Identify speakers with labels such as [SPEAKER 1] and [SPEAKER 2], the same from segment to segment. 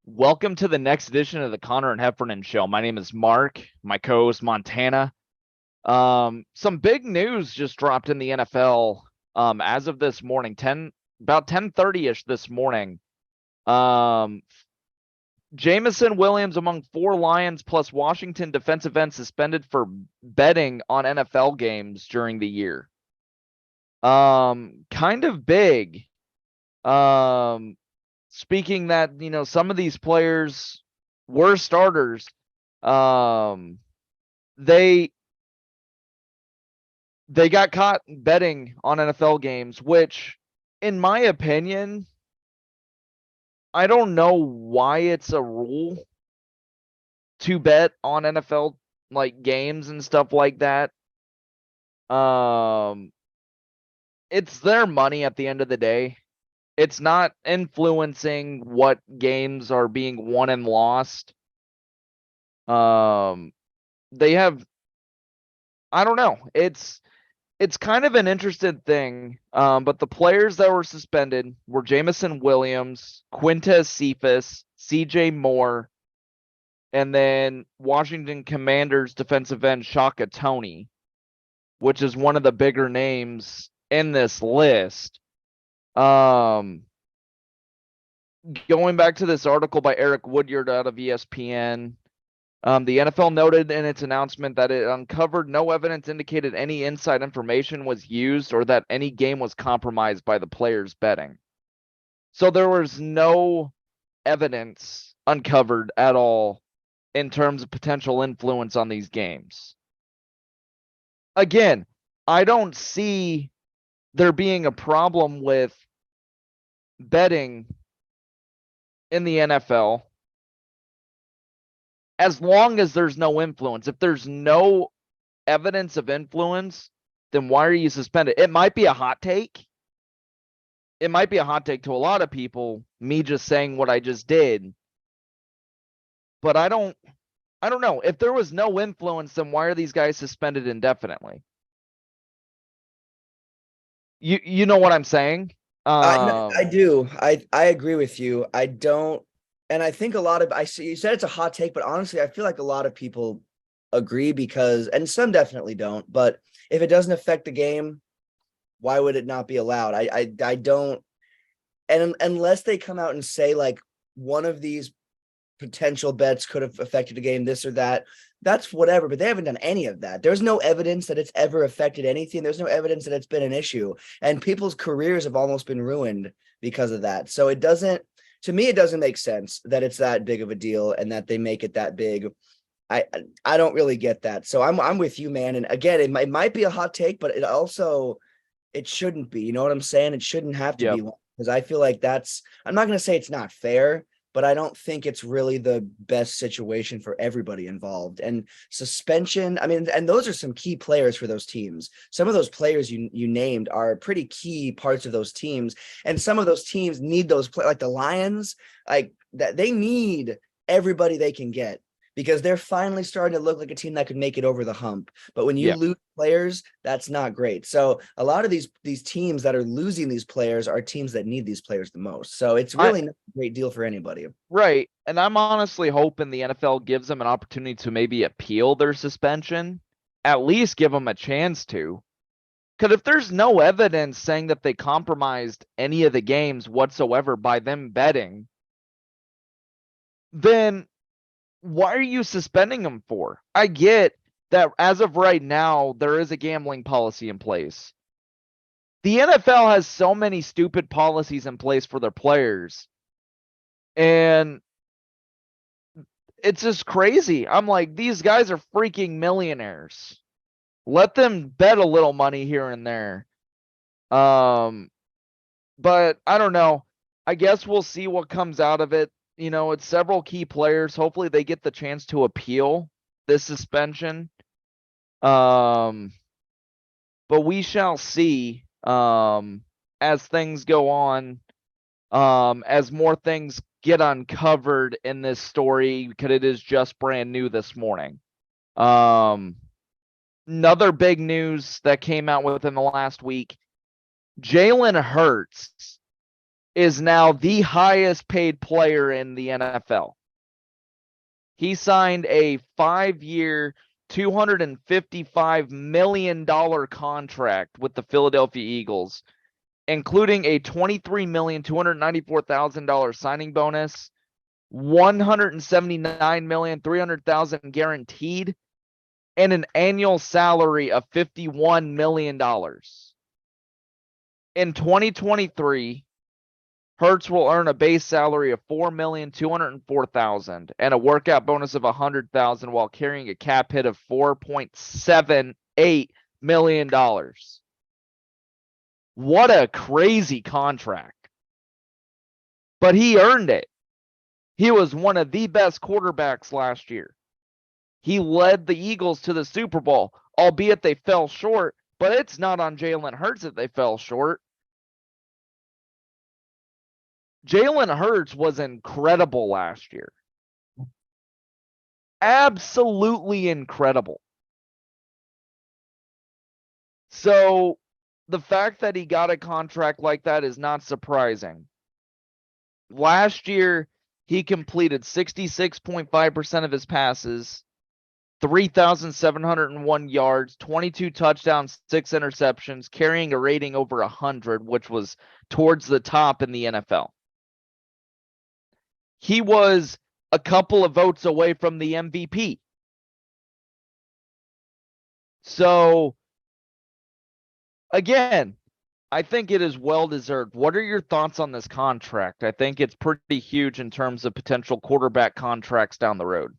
[SPEAKER 1] Welcome to the next edition of the Connor and Heffernan Show. My name is Mark, my co-host Montana. Some big news just dropped in the NFL as of this morning, about 10:30ish this morning. Um, Jamison Williams among four Lions plus Washington defensive end suspended for betting on NFL games during the year. Kind of big. Um, Speaking that, some of these players were starters. Um, they they got caught betting on NFL games, which, in my opinion, I don't know why it's a rule to bet on NFL like games and stuff like that. Um, it's their money at the end of the day. It's not influencing what games are being won and lost. Um, they have, I don't know. It's kind of an interesting thing. But the players that were suspended were Jamison Williams, Quintez Cephas, CJ Moore, and then Washington Commanders defensive end Shaka Toney, which is one of the bigger names in this list. Going back to this article by Eric Woodyard out of ESPN, the NFL noted in its announcement that it uncovered no evidence indicated any inside information was used or that any game was compromised by the players betting. So there was no evidence uncovered at all in terms of potential influence on these games. Again, I don't see there being a problem with betting in the NFL as long as there's no influence. If there's no evidence of influence, then why are you suspended? It might be a hot take. It might be a hot take to a lot of people, me just saying what I just did. But I don't know. If there was no influence, then why are these guys suspended indefinitely? You know what I'm saying?
[SPEAKER 2] I do. I agree with you. I don't, and I think a lot of I see you said it's a hot take, but honestly, I feel like a lot of people agree because, and some definitely don't. But if it doesn't affect the game, why would it not be allowed? I don't, and unless they come out and say like one of these potential bets could have affected the game, this or that. That's whatever, but they haven't done any of that. There's no evidence that it's ever affected anything. There's no evidence that it's been an issue, and people's careers have almost been ruined because of that. So it doesn't, to me, it doesn't make sense that it's that big of a deal and that they make it that big. I I don't really get that. So I'm with you, man. And again, it might be a hot take, but it shouldn't be. You know what I'm saying? It shouldn't have to be
[SPEAKER 1] Yep.
[SPEAKER 2] one because I feel like that's. I'm not going to say it's not fair, but I don't think it's really the best situation for everybody involved. And suspension, I mean, and those are some key players for those teams. Some of those players you named are pretty key parts of those teams, and some of those teams need those like the Lions, like that they need everybody they can get because they're finally starting to look like a team that could make it over the hump. But when you
[SPEAKER 1] Yeah.
[SPEAKER 2] lose players, that's not great. So a lot of these teams that are losing these players are teams that need these players the most. So it's
[SPEAKER 1] I
[SPEAKER 2] really not a great deal for anybody.
[SPEAKER 1] right. And I'm honestly hoping the NFL gives them an opportunity to maybe appeal their suspension. At least give them a chance to. Because if there's no evidence saying that they compromised any of the games whatsoever by them betting, then why are you suspending them for? I get that as of right now, there is a gambling policy in place. The NFL has so many stupid policies in place for their players. And it's just crazy. I'm like, these guys are freaking millionaires. Let them bet a little money here and there. Um, but I don't know. I guess we'll see what comes out of it. It's several key players. Hopefully they get the chance to appeal this suspension. Um, but we shall see as things go on, as more things get uncovered in this story because it is just brand new this morning. Um, Another big news that came out within the last week, Jalen Hurts is now the highest paid player in the NFL. He signed a 5-year, $255 million contract with the Philadelphia Eagles, including a $23,294,000 signing bonus, $179,300,000 guaranteed, and an annual salary of $51 million. In 2023, Hurts will earn a base salary of $4,204,000 and a workout bonus of $100,000 while carrying a cap hit of $4.78 million. What a crazy contract. But he earned it. He was one of the best quarterbacks last year. He led the Eagles to the Super Bowl, albeit they fell short, but it's not on Jalen Hurts that they fell short. Jalen Hurts was incredible last year. Absolutely incredible. So the fact that he got a contract like that is not surprising. Last year, he completed 66.5% of his passes, 3,701 yards, 22 touchdowns, 6 interceptions, carrying a rating over 100, which was towards the top in the NFL. He was a couple of votes away from the MVP. So, again, I think it is well-deserved. What are your thoughts on this contract? I think it's pretty huge in terms of potential quarterback contracts down the road.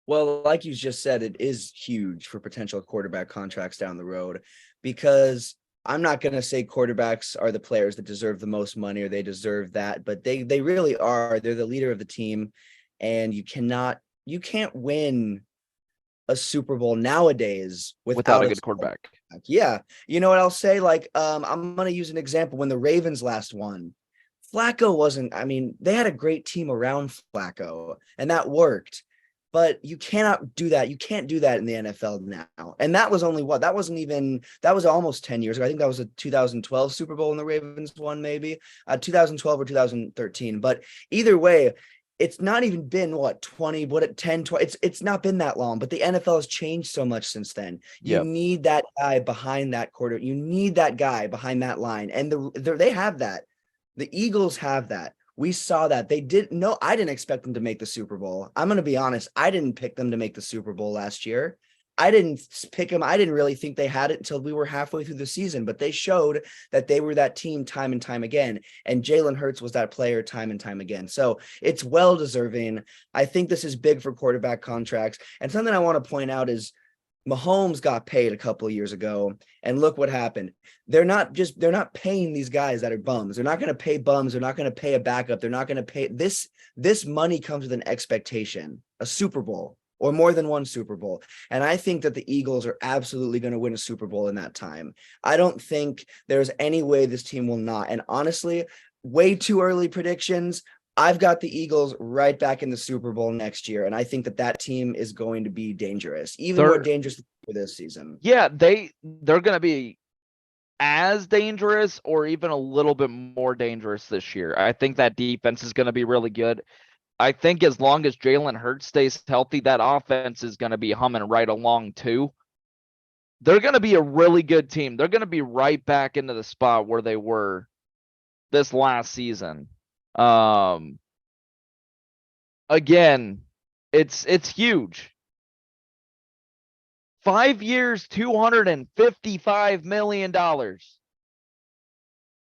[SPEAKER 2] Well, like you just said, it is huge for potential quarterback contracts down the road, because I'm not going to say quarterbacks are the players that deserve the most money or they deserve that, but they really are. They're the leader of the team, and you can't win a Super Bowl nowadays
[SPEAKER 1] without a good quarterback.
[SPEAKER 2] Yeah. You know what I'll say? Like, I'm going to use an example. When the Ravens last won, Flacco they had a great team around Flacco, and that worked. But you cannot do that. You can't do that in the NFL now. And that was only that was almost 10 years ago. I think that was a 2012 Super Bowl and the Ravens won, maybe 2012 or 2013. But either way, it's not even been 20, 10, 20. It's not been that long, but the NFL has changed so much since then. You need that guy behind that quarter. You need that guy behind that line. And they have that. The Eagles have that. We saw that. I didn't expect them to make the Super Bowl. I'm going to be honest. I didn't pick them to make the Super Bowl last year. I didn't pick them. I didn't really think they had it until we were halfway through the season, but they showed that they were that team time and time again. And Jalen Hurts was that player time and time again. So it's well deserving. I think this is big for quarterback contracts. And something I want to point out is Mahomes got paid a couple of years ago, and look what happened. They're not paying these guys that are bums. They're not going to pay bums. They're not going to pay a backup. They're not going to pay this money comes with an expectation, a Super Bowl or more than one Super Bowl. And I think that the Eagles are absolutely going to win a Super Bowl in that time. I don't think there's any way this team will not. And honestly, way too early predictions. I've got the Eagles right back in the Super Bowl next year, and I think that team is going to be dangerous, more dangerous for this season.
[SPEAKER 1] Yeah, they're going to be as dangerous or even a little bit more dangerous this year. I think that defense is going to be really good. I think as long as Jalen Hurts stays healthy, that offense is going to be humming right along too. They're going to be a really good team. They're going to be right back into the spot where they were this last season. Again, it's huge. 5 years, $255 million.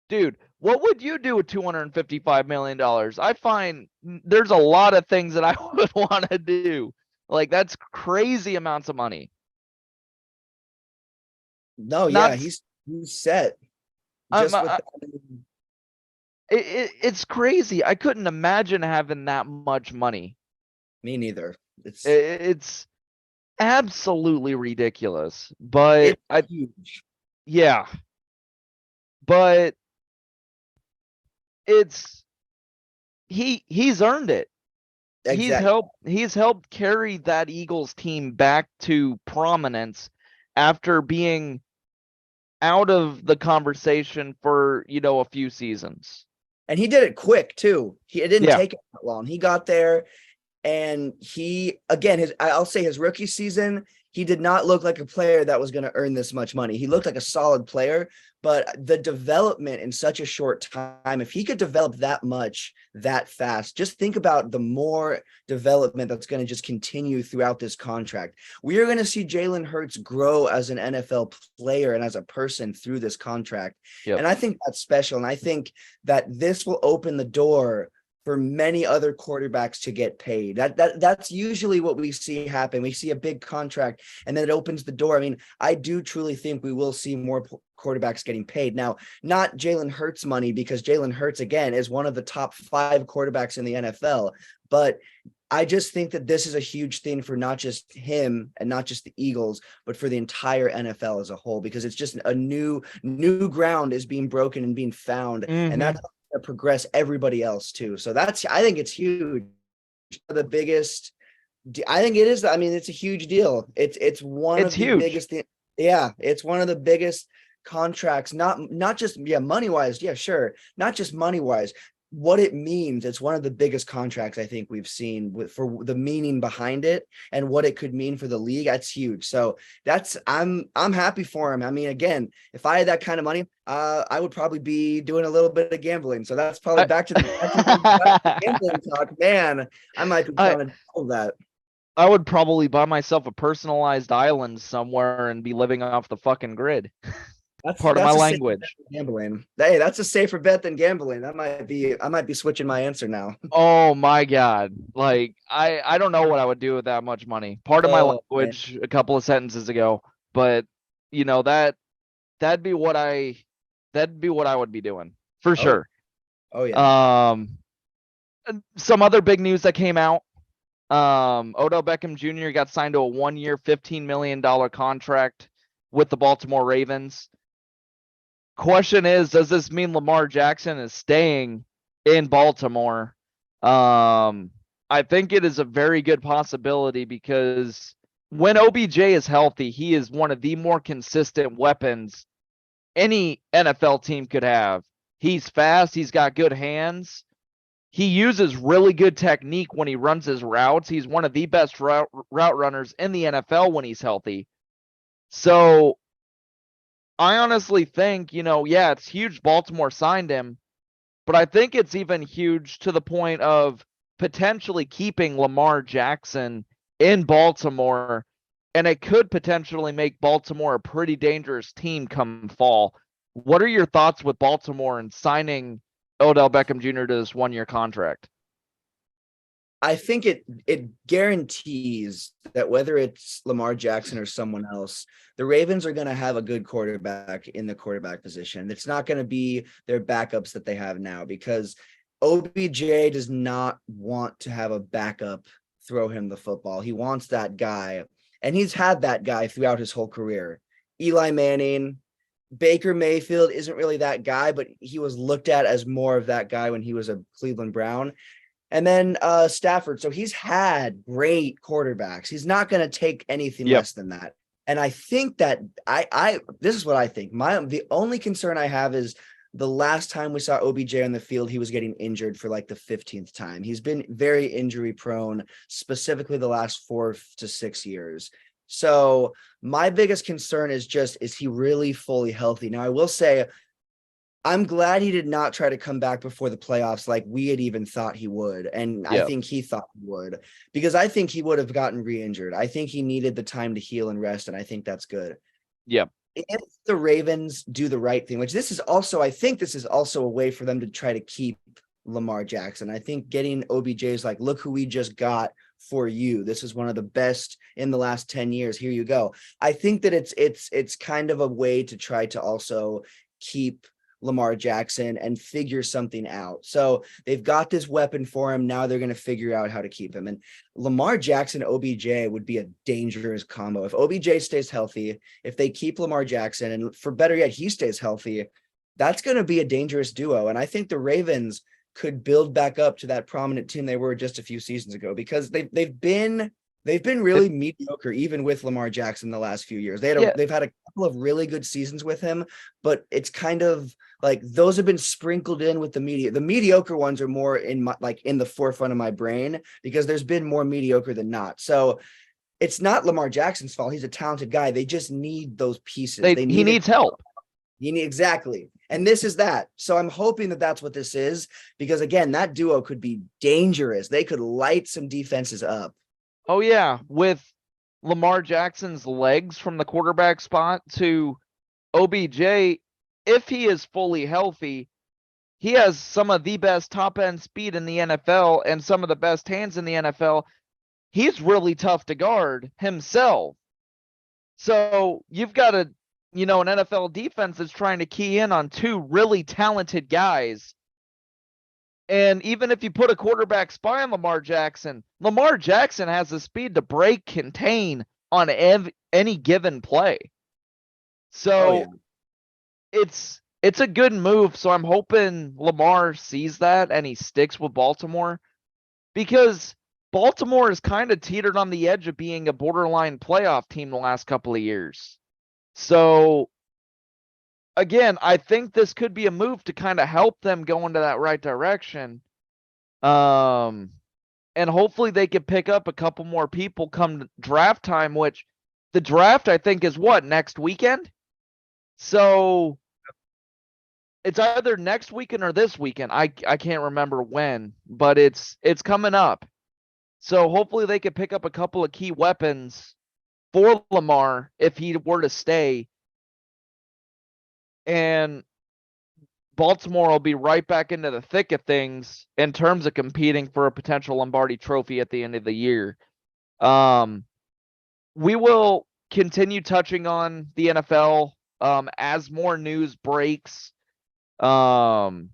[SPEAKER 1] Dude, what would you do with $255 million? I find there's a lot of things that I would want to do. Like, that's crazy amounts of money.
[SPEAKER 2] No, yeah, he's set.
[SPEAKER 1] It's crazy. I couldn't imagine having that much money.
[SPEAKER 2] Me neither.
[SPEAKER 1] It's absolutely ridiculous. But
[SPEAKER 2] it's huge.
[SPEAKER 1] Yeah. But he's earned it. Exactly. He's helped carry that Eagles team back to prominence after being out of the conversation for for, a few seasons.
[SPEAKER 2] And he did it quick too. It didn't
[SPEAKER 1] Yeah.
[SPEAKER 2] take him that long. He got there, and he, again, I'll say his rookie season, he did not look like a player that was going to earn this much money. He looked like a solid player, but the development in such a short time, if he could develop that much that fast, just think about the more development that's going to just continue throughout this contract. We are going to see Jalen Hurts grow as an NFL player and as a person through this contract.
[SPEAKER 1] Yep.
[SPEAKER 2] And I think that's special. And I think that this will open the door for many other quarterbacks to get paid. That's usually what we see happen. We see a big contract and then it opens the door. I mean, I do truly think we will see more quarterbacks getting paid. Now, not Jalen Hurts money, because Jalen Hurts, again, is one of the top 5 quarterbacks in the NFL. But I just think that this is a huge thing for not just him and not just the Eagles, but for the entire NFL as a whole, because it's just a new ground is being broken and being found. And that's progress everybody else too. So I think it's huge. The biggest, I think it is. I mean, it's a huge deal. It's one of the biggest things. Yeah, it's one of the biggest contracts. Not just money wise. Yeah, sure. Not just money wise. What it means. It's one of the biggest contracts I think we've seen for the meaning behind it and what it could mean for the league. That's huge. So I'm happy for him. I mean, again, if I had that kind of money, I would probably be doing a little bit of gambling. So that's probably back to the gambling talk. Man, I might be trying to do that.
[SPEAKER 1] I would probably buy myself a personalized island somewhere and be living off the fucking grid. That's part of my language.
[SPEAKER 2] Gambling. Hey, that's a safer bet than gambling. I might be switching my answer now.
[SPEAKER 1] Oh my God. Like I don't know what I would do with that much money. Part of my language a couple of sentences ago, but that'd be what I would be doing for sure.
[SPEAKER 2] Oh yeah.
[SPEAKER 1] Some other big news that came out. Odell Beckham Jr. got signed to a 1-year, $15 million contract with the Baltimore Ravens. Question is, does this mean Lamar Jackson is staying in Baltimore? I think it is a very good possibility, because when OBJ is healthy, he is one of the more consistent weapons any NFL team could have. He's fast. He's got good hands. He uses really good technique when he runs his routes. He's one of the best route runners in the NFL when he's healthy. So I honestly think, it's huge Baltimore signed him, but I think it's even huge to the point of potentially keeping Lamar Jackson in Baltimore, and it could potentially make Baltimore a pretty dangerous team come fall. What are your thoughts with Baltimore and signing Odell Beckham Jr. to this 1-year contract?
[SPEAKER 2] I think it guarantees that whether it's Lamar Jackson or someone else, the Ravens are going to have a good quarterback in the quarterback position. It's not going to be their backups that they have now, because OBJ does not want to have a backup throw him the football. He wants that guy, and he's had that guy throughout his whole career. Eli Manning, Baker Mayfield isn't really that guy, but he was looked at as more of that guy when he was a Cleveland Brown. And then Stafford. So he's had great quarterbacks. He's not going to take anything less than that. And I think that this is what I think. The only concern I have is the last time we saw OBJ on the field, he was getting injured for like the 15th time. He's been very injury prone, specifically the last 4 to 6 years. So my biggest concern is he really fully healthy? Now, I will say, I'm glad he did not try to come back before the playoffs like we had even thought he would. And I think he thought he would, because I think he would have gotten re-injured. I think he needed the time to heal and rest, and I think that's good.
[SPEAKER 1] Yeah.
[SPEAKER 2] If the Ravens do the right thing, which I think this is also a way for them to try to keep Lamar Jackson. I think getting OBJ is like, look who we just got for you. This is one of the best in the last 10 years. Here you go. I think that it's kind of a way to try to also keep Lamar Jackson and figure something out. So they've got this weapon for him. Now they're going to figure out how to keep him. And Lamar Jackson, OBJ would be a dangerous combo. If OBJ stays healthy, if they keep Lamar Jackson, and for better yet, he stays healthy, that's going to be a dangerous duo. And I think the Ravens could build back up to that prominent team they were just a few seasons ago, because they've been They've been really mediocre, even with Lamar Jackson the last few years.
[SPEAKER 1] Yeah,
[SPEAKER 2] They've had a couple of really good seasons with him, but it's kind of like those have been sprinkled in with the media. The mediocre ones are more in the forefront of my brain because there's been more mediocre than not. So it's not Lamar Jackson's fault. He's a talented guy. They just need those pieces. They
[SPEAKER 1] he
[SPEAKER 2] need it.
[SPEAKER 1] needs help.
[SPEAKER 2] Exactly. And this is that. So I'm hoping that that's what this is, because again, that duo could be dangerous. They could light some defenses up.
[SPEAKER 1] Oh yeah, with Lamar Jackson's legs from the quarterback spot to OBJ, if he is fully healthy, he has some of the best top end speed in the NFL and some of the best hands in the NFL. He's really tough to guard himself. So you've got an NFL defense that's trying to key in on two really talented guys. And even if you put a quarterback spy on Lamar Jackson has the speed to break, contain on any given play. So
[SPEAKER 2] Oh yeah.
[SPEAKER 1] it's a good move. So I'm hoping Lamar sees that and he sticks with Baltimore, because Baltimore has kind of teetered on the edge of being a borderline playoff team the last couple of years. So again, I think this could be a move to kind of help them go into that right direction. And hopefully they could pick up a couple more people come draft time, which the draft I think is what, next weekend? So it's either next weekend or this weekend. I can't remember when, but it's coming up. So hopefully they could pick up a couple of key weapons for Lamar if he were to stay. And Baltimore will be right back into the thick of things in terms of competing for a potential Lombardi trophy at the end of the year. We will continue touching on the NFL as more news breaks. So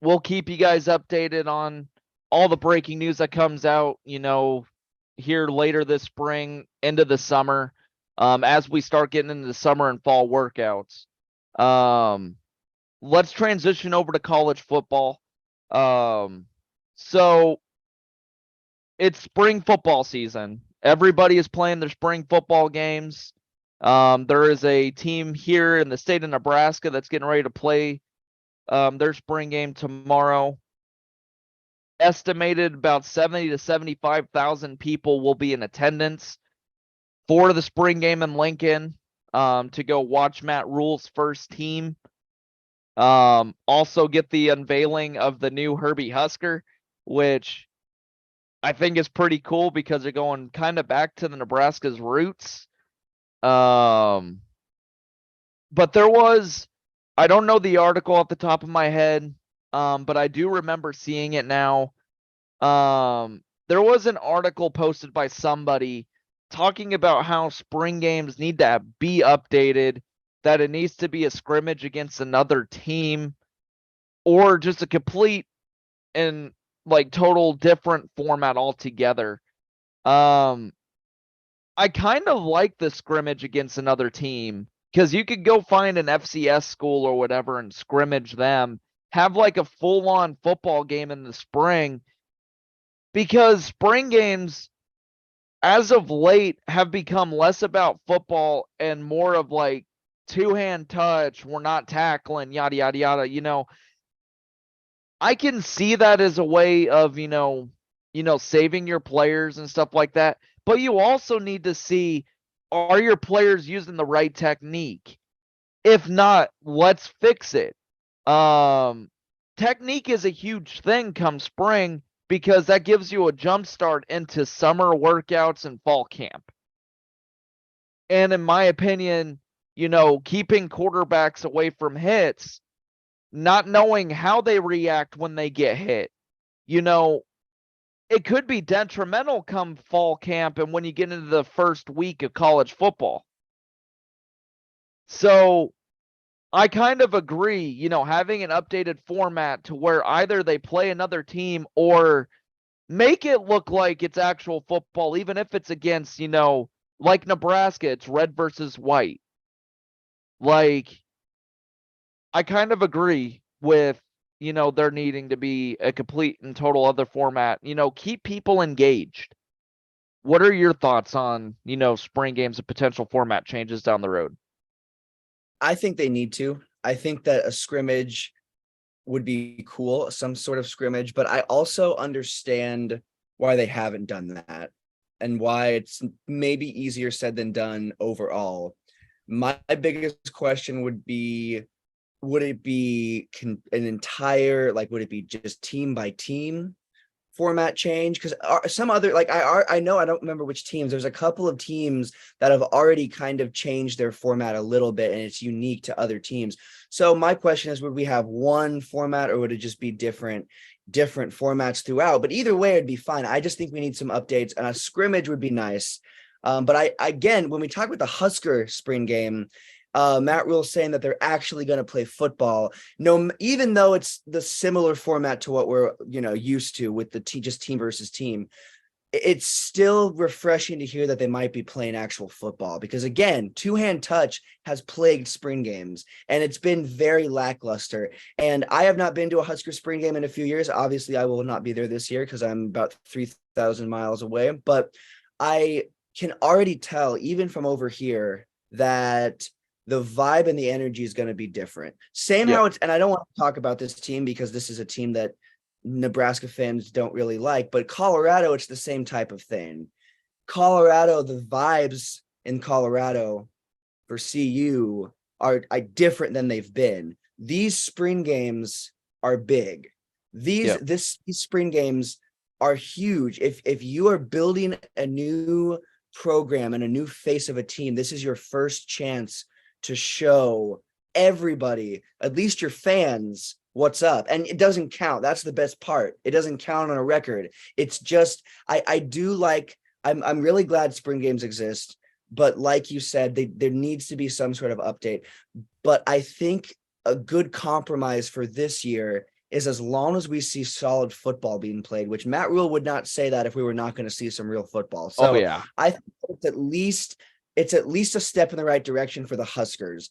[SPEAKER 1] we'll keep you guys updated on all the breaking news that comes out, here later this spring into the summer, as we start getting into the summer and fall workouts. Let's transition over to college football. So it's spring football season. Everybody is playing their spring football games. There is a team here in the state of Nebraska that's getting ready to play their spring game tomorrow. Estimated about 70 to 75,000 people will be in attendance for the spring game in Lincoln, to go watch Matt Rule's first team. Also get the unveiling of the new Herbie Husker, which I think is pretty cool because they're going kind of back to the Nebraska's roots. But there was, I don't know the article off the top of my head, but I do remember seeing it now. There was an article posted by somebody talking about how spring games need to be updated, that it needs to be a scrimmage against another team, or just a complete and like total different format altogether. I kind of like the scrimmage against another team, because you could go find an FCS school or whatever and scrimmage them, have like a full-on football game in the spring, because spring games as of late have become less about football and more of like two-hand touch, we're not tackling, yada yada yada. I can see that as a way of, saving your players and stuff like that. But you also need to see, are your players using the right technique? If not, let's fix it. Technique is a huge thing come spring, because that gives you a jump start into summer workouts and fall camp. And in my opinion, keeping quarterbacks away from hits, not knowing how they react when they get hit, it could be detrimental come fall camp and when you get into the first week of college football. So I kind of agree, having an updated format to where either they play another team or make it look like it's actual football, even if it's against, like Nebraska, it's red versus white. Like, I kind of agree with, there needing to be a complete and total other format. Keep people engaged. What are your thoughts on, spring games and potential format changes down the road?
[SPEAKER 2] I think they need to. I think that a scrimmage would be cool, some sort of scrimmage, but I also understand why they haven't done that and why it's maybe easier said than done overall. My biggest question would it be an entire, like, would it be just team by team format change? Because some other, like, I know, I don't remember which teams. There's a couple of teams that have already kind of changed their format a little bit, and it's unique to other teams. So my question is, would we have one format, or would it just be different formats throughout? But either way, it'd be fine. I just think we need some updates, and a scrimmage would be nice. But again, when we talk about the Husker spring game, Matt Rule saying that they're actually going to play football. No, even though it's the similar format to what we're used to with the just team versus team, it's still refreshing to hear that they might be playing actual football, because again, two-hand touch has plagued spring games and it's been very lackluster. And I have not been to a Husker spring game in a few years. Obviously, I will not be there this year because I'm about 3,000 miles away, but I can already tell, even from over here, that the vibe and the energy is going to be different. Same
[SPEAKER 1] Yep.
[SPEAKER 2] how it's, and I don't want to talk about this team because this is a team that Nebraska fans don't really like, but Colorado, it's the same type of thing. Colorado, the vibes in Colorado for CU are different than they've been. These spring games are big. These spring games are huge. If you are building a new program and a new face of a team, this is your first chance to show everybody, at least your fans, what's up. And it doesn't count. That's the best part. It doesn't count on a record. It's just, I do like, I'm really glad spring games exist, but like you said, there needs to be some sort of update. But I think a good compromise for this year is, as long as we see solid football being played, which Matt Rule would not say that if we were not going to see some real football. So
[SPEAKER 1] Oh yeah.
[SPEAKER 2] I think it's at least a step in the right direction for the Huskers.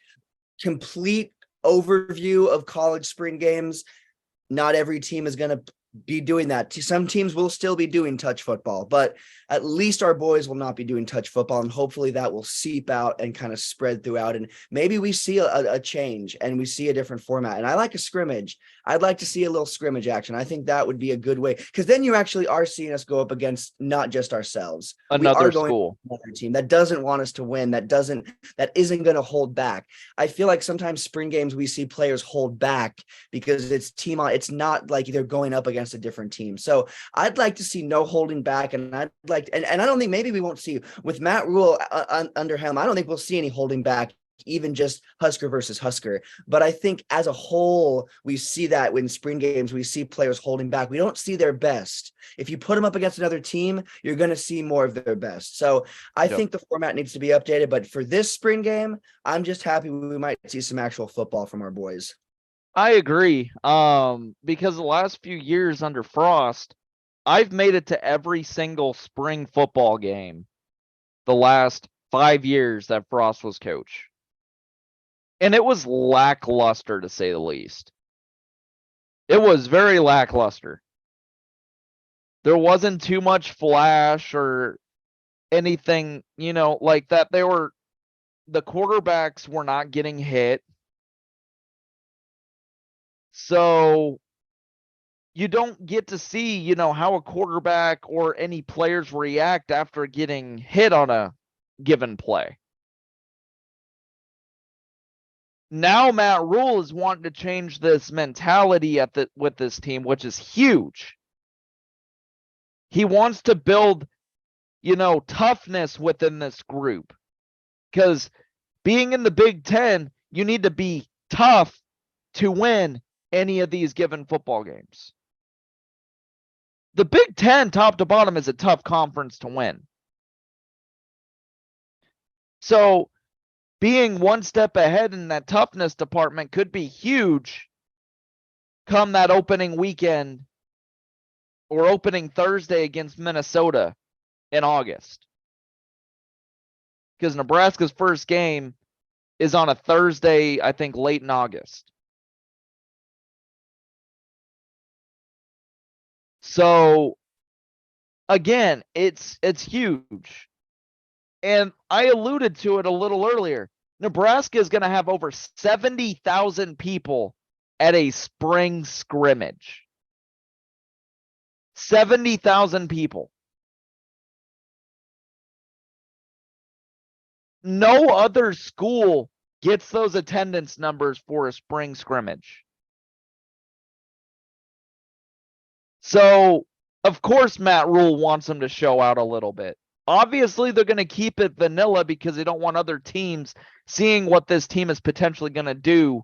[SPEAKER 2] Complete overview of college spring games. Not every team is going to be doing that. Some teams will still be doing touch football, but at least our boys will not be doing touch football, and hopefully that will seep out and kind of spread throughout, and maybe we see a change and we see a different format. And I like a scrimmage. I'd like to see a little scrimmage action. I think that would be a good way, because then you actually are seeing us go up against not just ourselves. We
[SPEAKER 1] Another
[SPEAKER 2] are going
[SPEAKER 1] school.
[SPEAKER 2] another team that doesn't want us to win, that isn't going to hold back. I feel like sometimes spring games we see players hold back because it's not like they're going up against a different team. So I'd like to see no holding back, and I'd like to, and I don't think, maybe we won't see with Matt Rule under him, I don't think we'll see any holding back, even just Husker versus Husker. But I think as a whole, we see that when spring games, we see players holding back. We don't see their best. If you put them up against another team, you're going to see more of their best. So I think the format needs to be updated. But for this spring game, I'm just happy we might see some actual football from our boys.
[SPEAKER 1] I agree. Because the last few years under Frost, I've made it to every single spring football game the last 5 years that Frost was coach. And it was lackluster, to say the least. It was very lackluster. There wasn't too much flash or anything, like that. The quarterbacks were not getting hit. So you don't get to see, how a quarterback or any players react after getting hit on a given play. Now Matt Rule is wanting to change this mentality with this team, which is huge. He wants to build, toughness within this group, because being in the Big Ten, you need to be tough to win any of these given football games. The Big Ten, top to bottom, is a tough conference to win. So being one step ahead in that toughness department could be huge come that opening weekend or opening Thursday against Minnesota in August. Because Nebraska's first game is on a Thursday, I think, late in August. So again, it's huge. And I alluded to it a little earlier. Nebraska is going to have over 70,000 people at a spring scrimmage. 70,000 people. No other school gets those attendance numbers for a spring scrimmage. So, of course, Matt Rule wants them to show out a little bit. Obviously, they're going to keep it vanilla because they don't want other teams seeing what this team is potentially going to do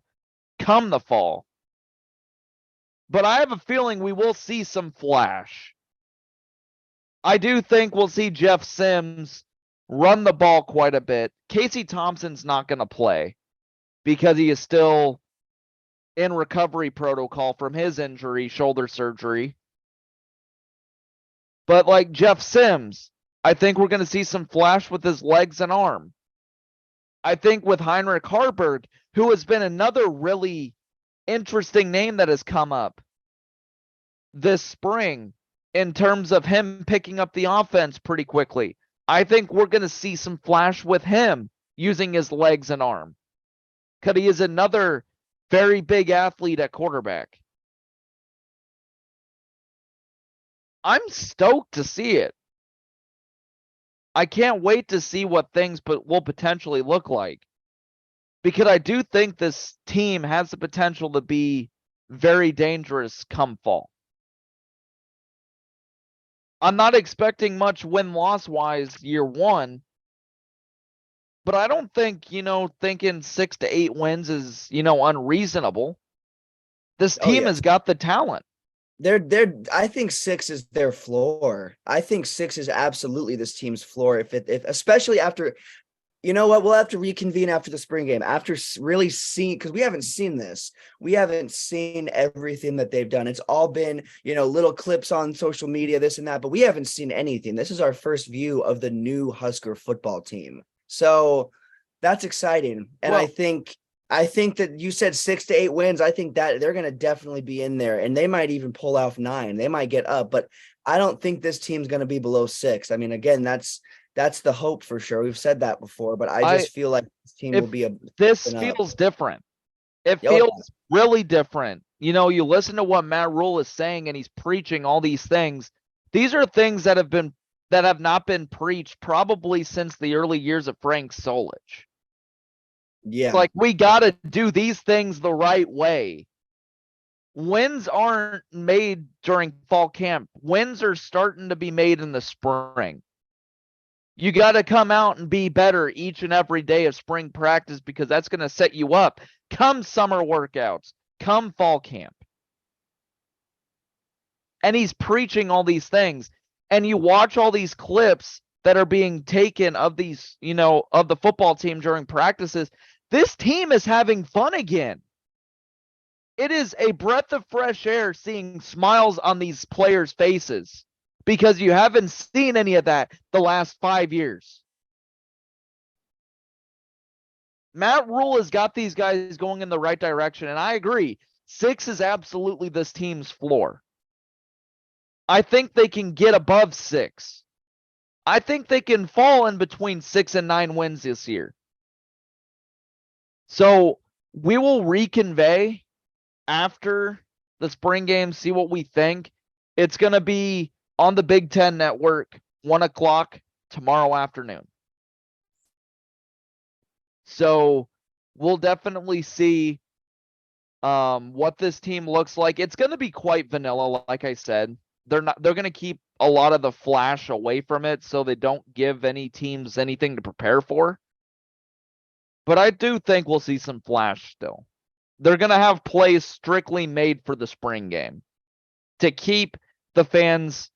[SPEAKER 1] come the fall. But I have a feeling we will see some flash. I do think we'll see Jeff Sims run the ball quite a bit. Casey Thompson's not going to play because he is still in recovery protocol from his injury, shoulder surgery. But like Jeff Sims, I think we're going to see some flash with his legs and arm. I think with Heinrich Haarberg, who has been another really interesting name that has come up this spring in terms of him picking up the offense pretty quickly. I think we're going to see some flash with him using his legs and arm because he is another very big athlete at quarterback. I'm stoked to see it. I can't wait to see what things will potentially look like because I do think this team has the potential to be very dangerous come fall. I'm not expecting much win-loss wise year one, but I don't think, thinking 6 to 8 wins is, unreasonable. This team has got the talent.
[SPEAKER 2] I think 6 is their floor. I think 6 is absolutely this team's floor. If especially after, you know what, we'll have to reconvene after the spring game, after really seeing, because we haven't seen this. We haven't seen everything that they've done. It's all been, little clips on social media, this and that, but we haven't seen anything. This is our first view of the new Husker football team. So that's exciting. And I think that you said 6 to 8 wins. I think that they're going to definitely be in there, and they might even pull off 9. They might get up, but I don't think this team's going to be below 6. I mean, again, that's the hope for sure. We've said that before, but I just feel like this team will be
[SPEAKER 1] this feels different. It feels really different. You listen to what Matt Rule is saying, and he's preaching all these things. These are things that have not been preached probably since the early years of Frank Solich.
[SPEAKER 2] Yeah.
[SPEAKER 1] It's like, we got to do these things the right way. Wins aren't made during fall camp. Wins are starting to be made in the spring. You got to come out and be better each and every day of spring practice because that's going to set you up come summer workouts, come fall camp. And he's preaching all these things. And you watch all these clips that are being taken of these, of the football team during practices. This team is having fun again. It is a breath of fresh air seeing smiles on these players' faces because you haven't seen any of that the last 5 years. Matt Rule has got these guys going in the right direction, and I agree. 6 is absolutely this team's floor. I think they can get above 6. I think they can fall in between 6 and 9 wins this year. So we will reconvey after the spring game, see what we think. It's going to be on the Big Ten Network, 1 o'clock tomorrow afternoon. So we'll definitely see what this team looks like. It's going to be quite vanilla, like I said. They're going to keep a lot of the flash away from it so they don't give any teams anything to prepare for. But I do think we'll see some flash still. They're going to have plays strictly made for the spring game to keep the fans,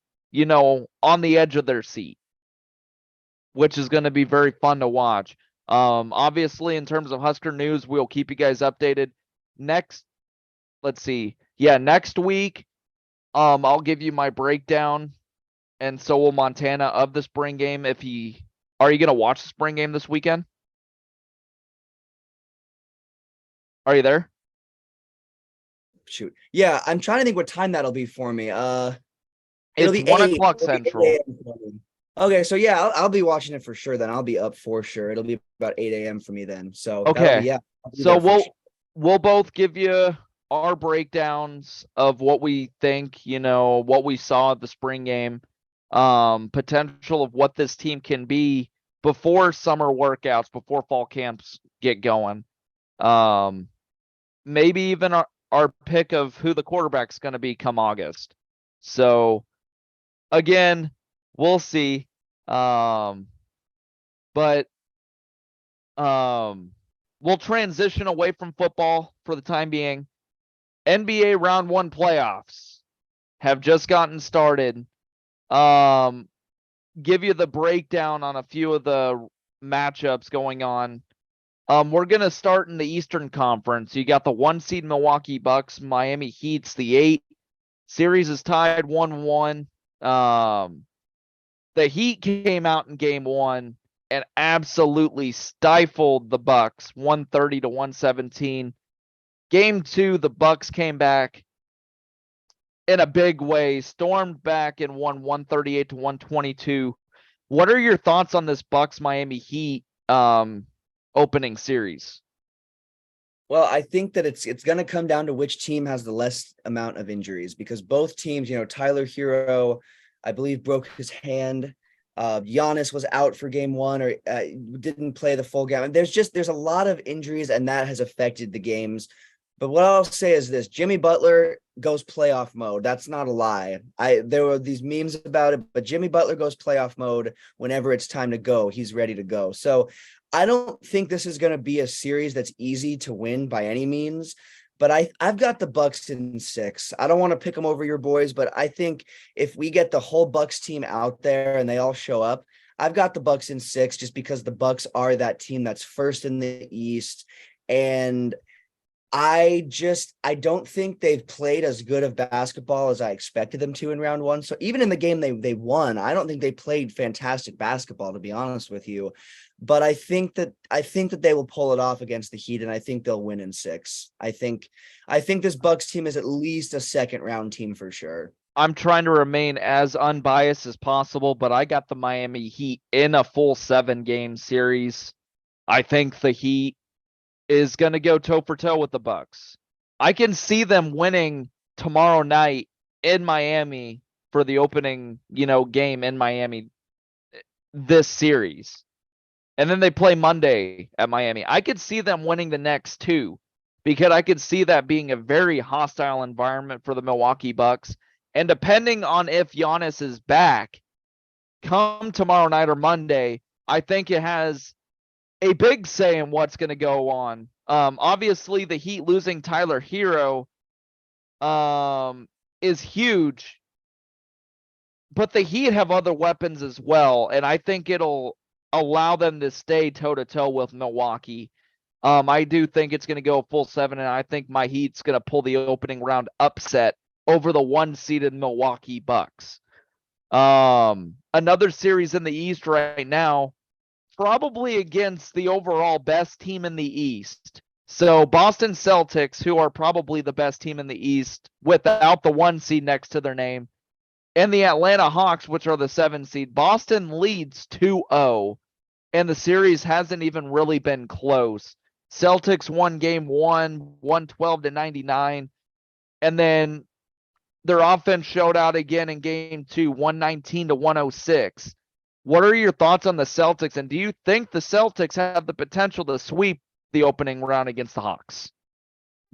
[SPEAKER 1] on the edge of their seat, which is going to be very fun to watch. Obviously, in terms of Husker news, we'll keep you guys updated. Next week, I'll give you my breakdown, and so will Montana, of the spring game. Are you going to watch the spring game this weekend? Are you there?
[SPEAKER 2] Shoot. Yeah, I'm trying to think what time that'll be for me. It'll
[SPEAKER 1] It's
[SPEAKER 2] be
[SPEAKER 1] 1 o'clock
[SPEAKER 2] It'll be 8
[SPEAKER 1] Central.
[SPEAKER 2] a.m. for me. Okay, so yeah, I'll be watching it for sure. Then I'll be up for sure. It'll be about 8 a.m. for me then. So that'll be
[SPEAKER 1] Okay.
[SPEAKER 2] yeah. I'll be
[SPEAKER 1] So
[SPEAKER 2] there for sure.
[SPEAKER 1] we'll both give you our breakdowns of what we think, what we saw at the spring game, potential of what this team can be before summer workouts, before fall camps get going. Maybe even our pick of who the quarterback's going to be come August. So again, we'll see. But we'll transition away from football for the time being. NBA round 1 playoffs have just gotten started. Give you the breakdown on a few of the matchups going on. We're gonna start in the Eastern Conference. You got the 1 seed Milwaukee Bucks, Miami Heat's the 8. Series is tied 1-1. The Heat came out in game 1 and absolutely stifled the Bucks, 130 to 117. Game 2, the Bucks came back in a big way, stormed back and won 138 to 122. What are your thoughts on this Bucks Miami Heat opening series?
[SPEAKER 2] Well, I think that it's going to come down to which team has the less amount of injuries because both teams, Tyler Hero, I believe, broke his hand. Giannis was out for game 1 or didn't play the full game. There's a lot of injuries and that has affected the games. But what I'll say is this: Jimmy Butler goes playoff mode. That's not a lie. There were these memes about it, but Jimmy Butler goes playoff mode whenever it's time to go. He's ready to go. So I don't think this is going to be a series that's easy to win by any means. But I've got the Bucks in 6. I don't want to pick them over your boys, but I think if we get the whole Bucks team out there and they all show up, I've got the Bucks in 6 just because the Bucks are that team that's first in the East. And I don't think they've played as good of basketball as I expected them to in round 1. So even in the game they won, I don't think they played fantastic basketball, to be honest with you. But I think that they will pull it off against the Heat, and I think they'll win in 6. I think this Bucks team is at least a second round team for sure.
[SPEAKER 1] I'm trying to remain as unbiased as possible, but I got the Miami Heat in a full 7-game series. I think the Heat is going to go toe for toe with the Bucks. I can see them winning tomorrow night in Miami for the opening, game in Miami this series. And then they play Monday at Miami. I could see them winning the next 2 because I could see that being a very hostile environment for the Milwaukee Bucks. And depending on if Giannis is back come tomorrow night or Monday, I think it has a big say in what's going to go on. Obviously, the Heat losing Tyler Hero is huge, but the Heat have other weapons as well, and I think it'll allow them to stay toe-to-toe with Milwaukee. I do think it's going to go full 7, and I think my Heat's going to pull the opening round upset over the 1-seeded Milwaukee Bucks. Another series in the East right now, probably against the overall best team in the East. So Boston Celtics, who are probably the best team in the East without the 1 seed next to their name, and the Atlanta Hawks, which are the 7 seed. Boston leads 2-0, and the series hasn't even really been close. Celtics won game 1, 112 to 99, and then their offense showed out again in game 2, 119 to 106. What are your thoughts on the Celtics, and do you think the Celtics have the potential to sweep the opening round against the Hawks?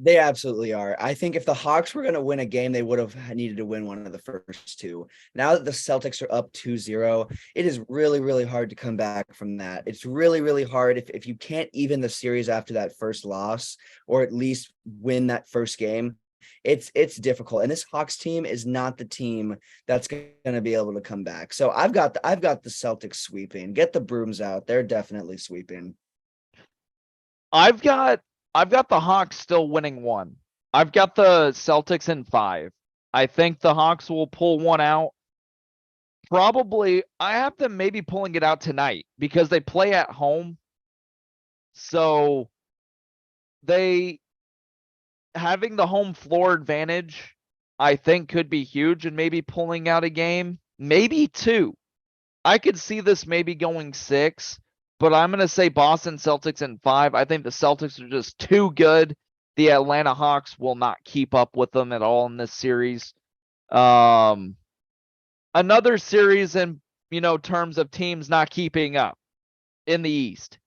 [SPEAKER 2] They absolutely are. I think if the Hawks were going to win a game, they would have needed to win one of the first 2. Now that the Celtics are up 2-0, it is really, really hard to come back from that. It's really, really hard if you can't even the series after that first loss, or at least win that first game. It's difficult. And this Hawks team is not the team that's going to be able to come back. So I've got the Celtics sweeping. Get the brooms out. They're definitely sweeping.
[SPEAKER 1] I've got the Hawks still winning 1. I've got the Celtics in 5. I think the Hawks will pull one out. Probably, I have them maybe pulling it out tonight because they play at home. So they having the home floor advantage, I think could be huge and maybe pulling out a game, maybe 2. I could see this maybe going 6, but I'm going to say Boston Celtics in 5. I think the Celtics are just too good. The Atlanta Hawks will not keep up with them at all in this series. Another series in, terms of teams not keeping up in the East.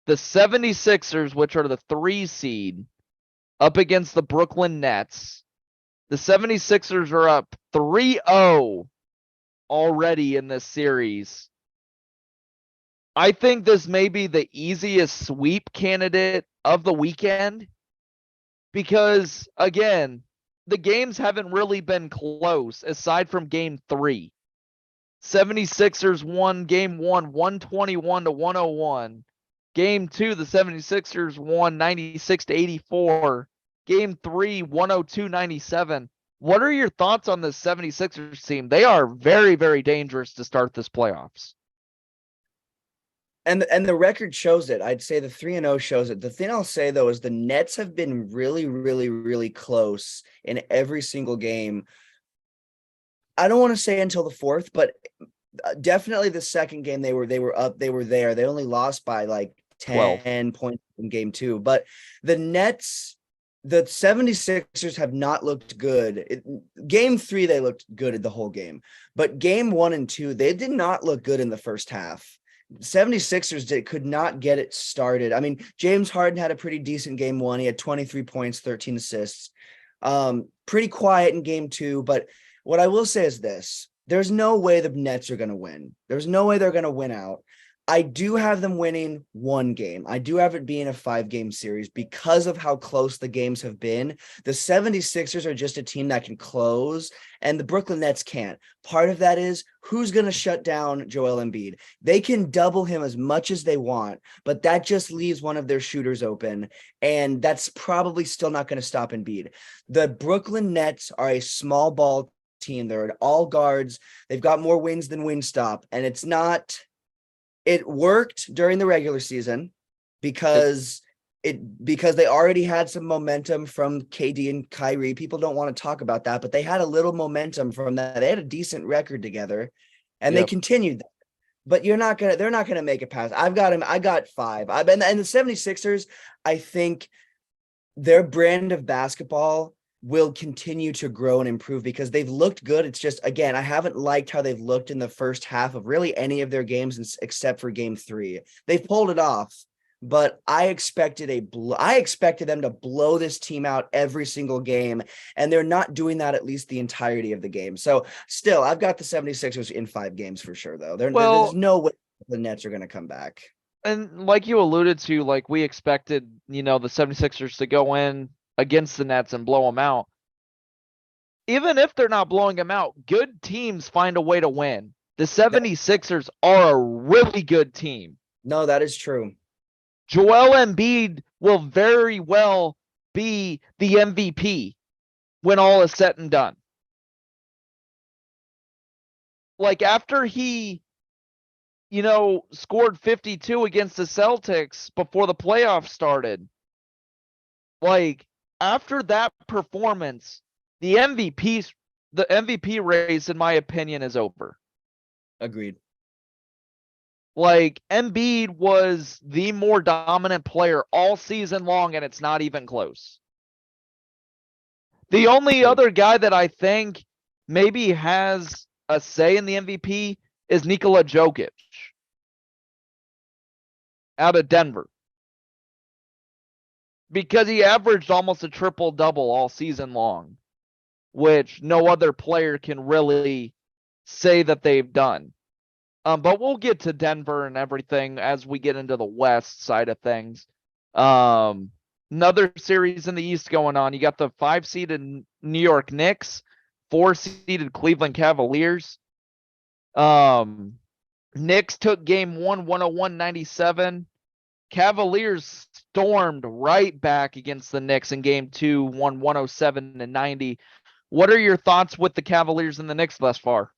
[SPEAKER 1] The 76ers, which are the 3 seed, up against the Brooklyn Nets. The 76ers are up 3-0 already in this series. I think this may be the easiest sweep candidate of the weekend because, again, the games haven't really been close aside from game 3. 76ers won game 1, 121-101. Game 2, the 76ers won 96-84. Game 3, 102-97. What are your thoughts on the 76ers team? They are very, very dangerous to start this playoffs.
[SPEAKER 2] And the record shows it. I'd say the 3-0 shows it. The thing I'll say though is the Nets have been really, really, really close in every single game. I don't want to say until the 4th, but definitely the second game they were up, they were there. They only lost by like 10 12 points in game 2. But the Nets, the 76ers have not looked good. Game 3, they looked good at the whole game. But game 1 and 2, they did not look good in the first half. 76ers could not get it started. I mean, James Harden had a pretty decent game 1. He had 23 points, 13 assists. Pretty quiet in game 2. But what I will say is this. There's no way the Nets are going to win. There's no way they're going to win out. I do have them winning 1 game. I do have it being a 5-game series because of how close the games have been. The 76ers are just a team that can close, and the Brooklyn Nets can't. Part of that is who's going to shut down Joel Embiid. They can double him as much as they want, but that just leaves one of their shooters open, and that's probably still not going to stop Embiid. The Brooklyn Nets are a small ball team. They're at all guards. They've got more wins than Wingstop, and it's not... It worked during the regular season because they already had some momentum from KD and Kyrie. People don't want to talk about that, but they had a little momentum from that. They had a decent record together, and they continued that. But they're not gonna make it past. I've got him. I got 5. And the 76ers, I think their brand of basketball will continue to grow and improve because they've looked good. It's just, again, I haven't liked how they've looked in the first half of really any of their games except for game 3. They've pulled it off, but I expected them to blow this team out every single game, and they're not doing that at least the entirety of the game. So still, I've got the 76ers in 5 games for sure, though. There's no way the Nets are going to come back.
[SPEAKER 1] And like you alluded to, like we expected, the 76ers to go in against the Nets and blow them out. Even if they're not blowing them out, good teams find a way to win. The 76ers are a really good team.
[SPEAKER 2] No, that is true.
[SPEAKER 1] Joel Embiid will very well be the MVP when all is said and done. Like after he, scored 52 against the Celtics before the playoffs started, like after that performance, the MVP race, in my opinion, is over.
[SPEAKER 2] Agreed.
[SPEAKER 1] Like Embiid was the more dominant player all season long, and it's not even close. The only other guy that I think maybe has a say in the MVP is Nikola Jokic out of Denver. Because he averaged almost a triple-double all season long, which no other player can really say that they've done. But we'll get to Denver and everything as we get into the West side of things. Another series in the East going on. You got the 5-seeded New York Knicks, 4-seeded Cleveland Cavaliers. Knicks took game 1, 101-97. Cavaliers stormed right back against the Knicks in game 2, won 107-90. What are your thoughts with the Cavaliers and the Knicks thus far?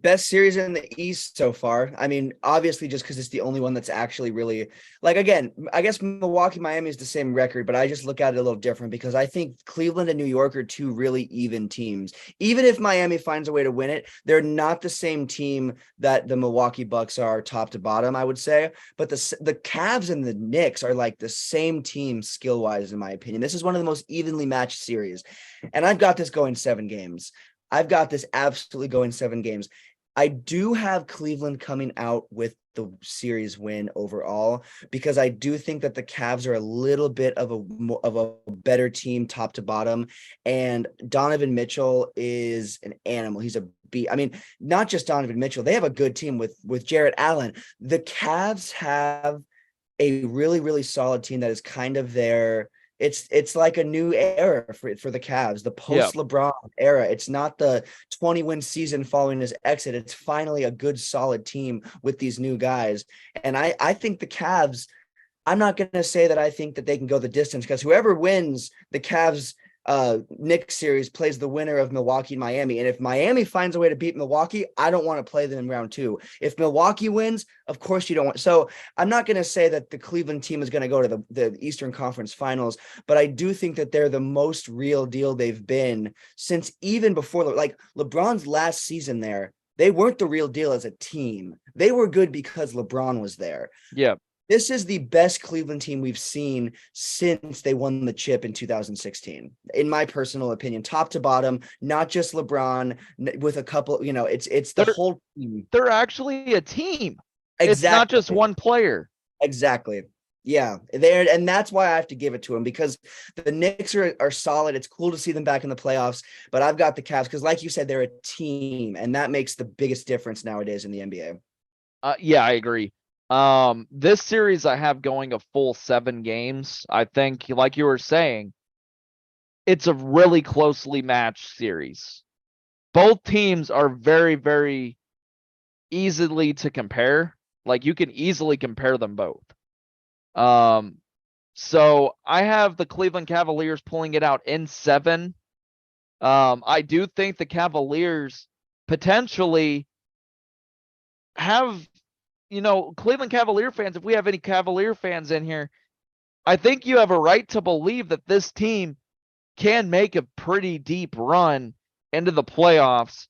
[SPEAKER 2] Best series in the East so far. I mean, obviously, just because it's the only one that's actually really like, again, I guess Milwaukee, Miami is the same record, but I just look at it a little different because I think Cleveland and New York are two really even teams. Even if Miami finds a way to win it, they're not the same team that the Milwaukee Bucks are top to bottom, I would say. But the Cavs and the Knicks are like the same team skill wise, in my opinion. This is one of the most evenly matched series. And I've got this going 7 games. I've got this absolutely going 7 games. I do have Cleveland coming out with the series win overall because I do think that the Cavs are a little bit of a better team top to bottom, and Donovan Mitchell is an animal. He's a beat. I mean, not just Donovan Mitchell. They have a good team with Jarrett Allen. The Cavs have a really, really solid team that is kind of their it's like a new era for the Cavs, the
[SPEAKER 1] Yeah.
[SPEAKER 2] post LeBron era. It's not the 20-win season following his exit. It's finally a good, solid team with these new guys. And I think the Cavs, I'm not going to say that I think that they can go the distance because whoever wins the Cavs Knicks series plays the winner of Milwaukee and Miami. And if Miami finds a way to beat Milwaukee, I don't want to play them in round 2. If Milwaukee wins, of course you don't want. So I'm not going to say that the Cleveland team is going to go to the Eastern Conference Finals, but I do think that they're the most real deal they've been since even before, like LeBron's last season there. They weren't the real deal as a team. They were good because LeBron was there.
[SPEAKER 1] Yeah.
[SPEAKER 2] This is the best Cleveland team we've seen since they won the chip in 2016, in my personal opinion, top to bottom, not just LeBron with a couple, it's the whole team.
[SPEAKER 1] They're actually a team.
[SPEAKER 2] Exactly.
[SPEAKER 1] It's not just one player.
[SPEAKER 2] Exactly. Yeah, and that's why I have to give it to them because the Knicks are solid. It's cool to see them back in the playoffs, but I've got the Cavs because, like you said, they're a team, and that makes the biggest difference nowadays in the NBA.
[SPEAKER 1] Yeah, I agree. This series I have going a full 7 games. I think, like you were saying, it's a really closely matched series. Both teams are very, very easily to compare. Like you can easily compare them both. So I have the Cleveland Cavaliers pulling it out in 7. I do think the Cavaliers potentially have, Cleveland Cavalier fans, if we have any Cavalier fans in here, I think you have a right to believe that this team can make a pretty deep run into the playoffs,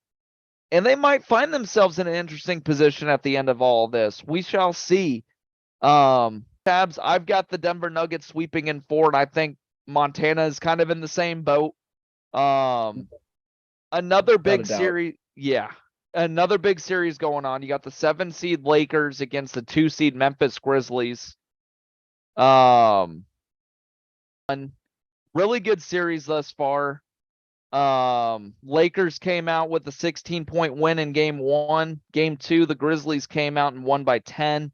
[SPEAKER 1] and they might find themselves in an interesting position at the end of all of this. We shall see. Tabs, I've got the Denver Nuggets sweeping in 4, and I think Montana is kind of in the same boat. Another big series. Yeah. Another big series going on. You got the 7 seed Lakers against the 2 seed Memphis Grizzlies. Really good series thus far. Lakers came out with a 16-point win in game 1. Game 2, the Grizzlies came out and won by 10.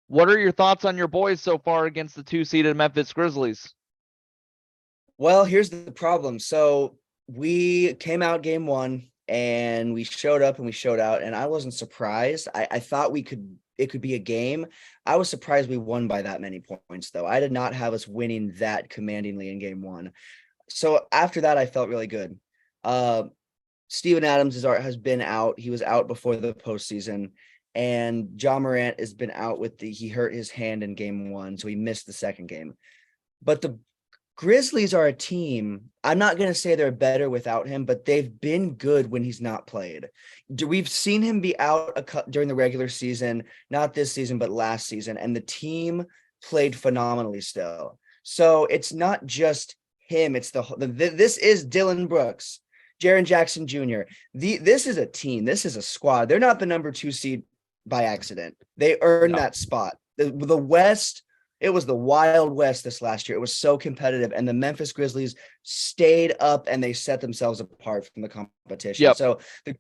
[SPEAKER 1] What are your thoughts on your boys so far against the 2-seeded Memphis Grizzlies?
[SPEAKER 2] Well, here's the problem. So we came out game 1 and we showed up and we showed out, and I wasn't surprised. I thought it could be a game. I was surprised we won by that many points, though. I did not have us winning that commandingly in game 1. So after that, I felt really good. Steven Adams has been out. He was out before the postseason. And John Morant has been out he hurt his hand in game 1, so he missed the second game. But the Grizzlies are a team. I'm not going to say they're better without him, but they've been good when he's not played. We've seen him be out during the regular season, not this season, but last season, and the team played phenomenally still. So it's not just him. It's this is Dylan Brooks, Jaren Jackson Jr. This is a team. This is a squad. They're not the number 2 seed by accident. They earned that spot. The West, it was the Wild West this last year. It was so competitive, and the Memphis Grizzlies stayed up and they set themselves apart from the competition.
[SPEAKER 1] Yep.
[SPEAKER 2] So they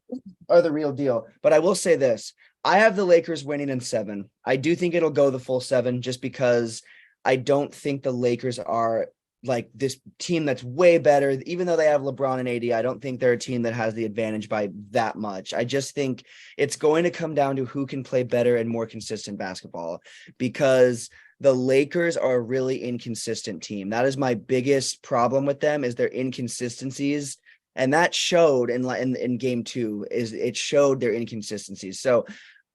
[SPEAKER 2] are the real deal. But I will say this. I have the Lakers winning in 7. I do think it'll go the full 7 just because I don't think the Lakers are like this team that's way better. Even though they have LeBron and AD, I don't think they're a team that has the advantage by that much. I just think it's going to come down to who can play better and more consistent basketball, because the Lakers are a really inconsistent team. That is my biggest problem with them, is their inconsistencies. And that showed in game 2 it showed their inconsistencies. So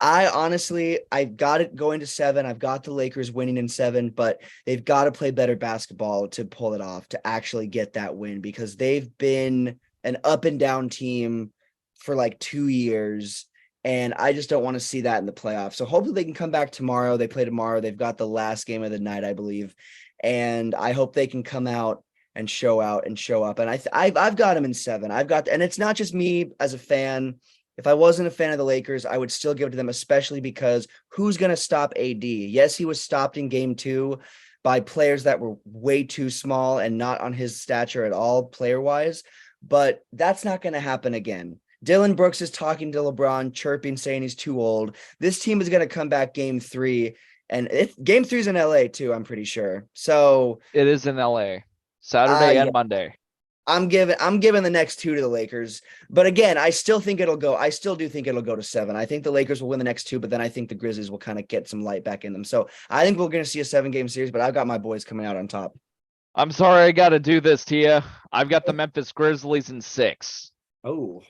[SPEAKER 2] I've got it going to 7. I've got the Lakers winning in 7, but they've got to play better basketball to pull it off, to actually get that win, because they've been an up and down team for like 2 years. And I just don't want to see that in the playoffs. So hopefully they can come back tomorrow. They play tomorrow. They've got the last game of the night, I believe. And I hope they can come out and show out and show up. And I've got them in 7. And it's not just me as a fan. If I wasn't a fan of the Lakers, I would still give it to them, especially because who's going to stop AD? Yes, he was stopped in game 2 by players that were way too small and not on his stature at all player-wise, but that's not going to happen again. Dylan Brooks is talking to LeBron, chirping, saying he's too old. This team is going to come back game 3, and game 3 is in LA too, I'm pretty sure. So
[SPEAKER 1] It is in LA, Saturday and
[SPEAKER 2] yeah.
[SPEAKER 1] Monday.
[SPEAKER 2] I'm giving the next 2 to the Lakers. But again, I still do think it'll go to 7. I think the Lakers will win the next 2, but then I think the Grizzlies will kind of get some light back in them. So I think we're going to see a 7-game series, but I've got my boys coming out on top.
[SPEAKER 1] I'm sorry I got to do this to you. I've got the Memphis Grizzlies in 6.
[SPEAKER 2] Oh,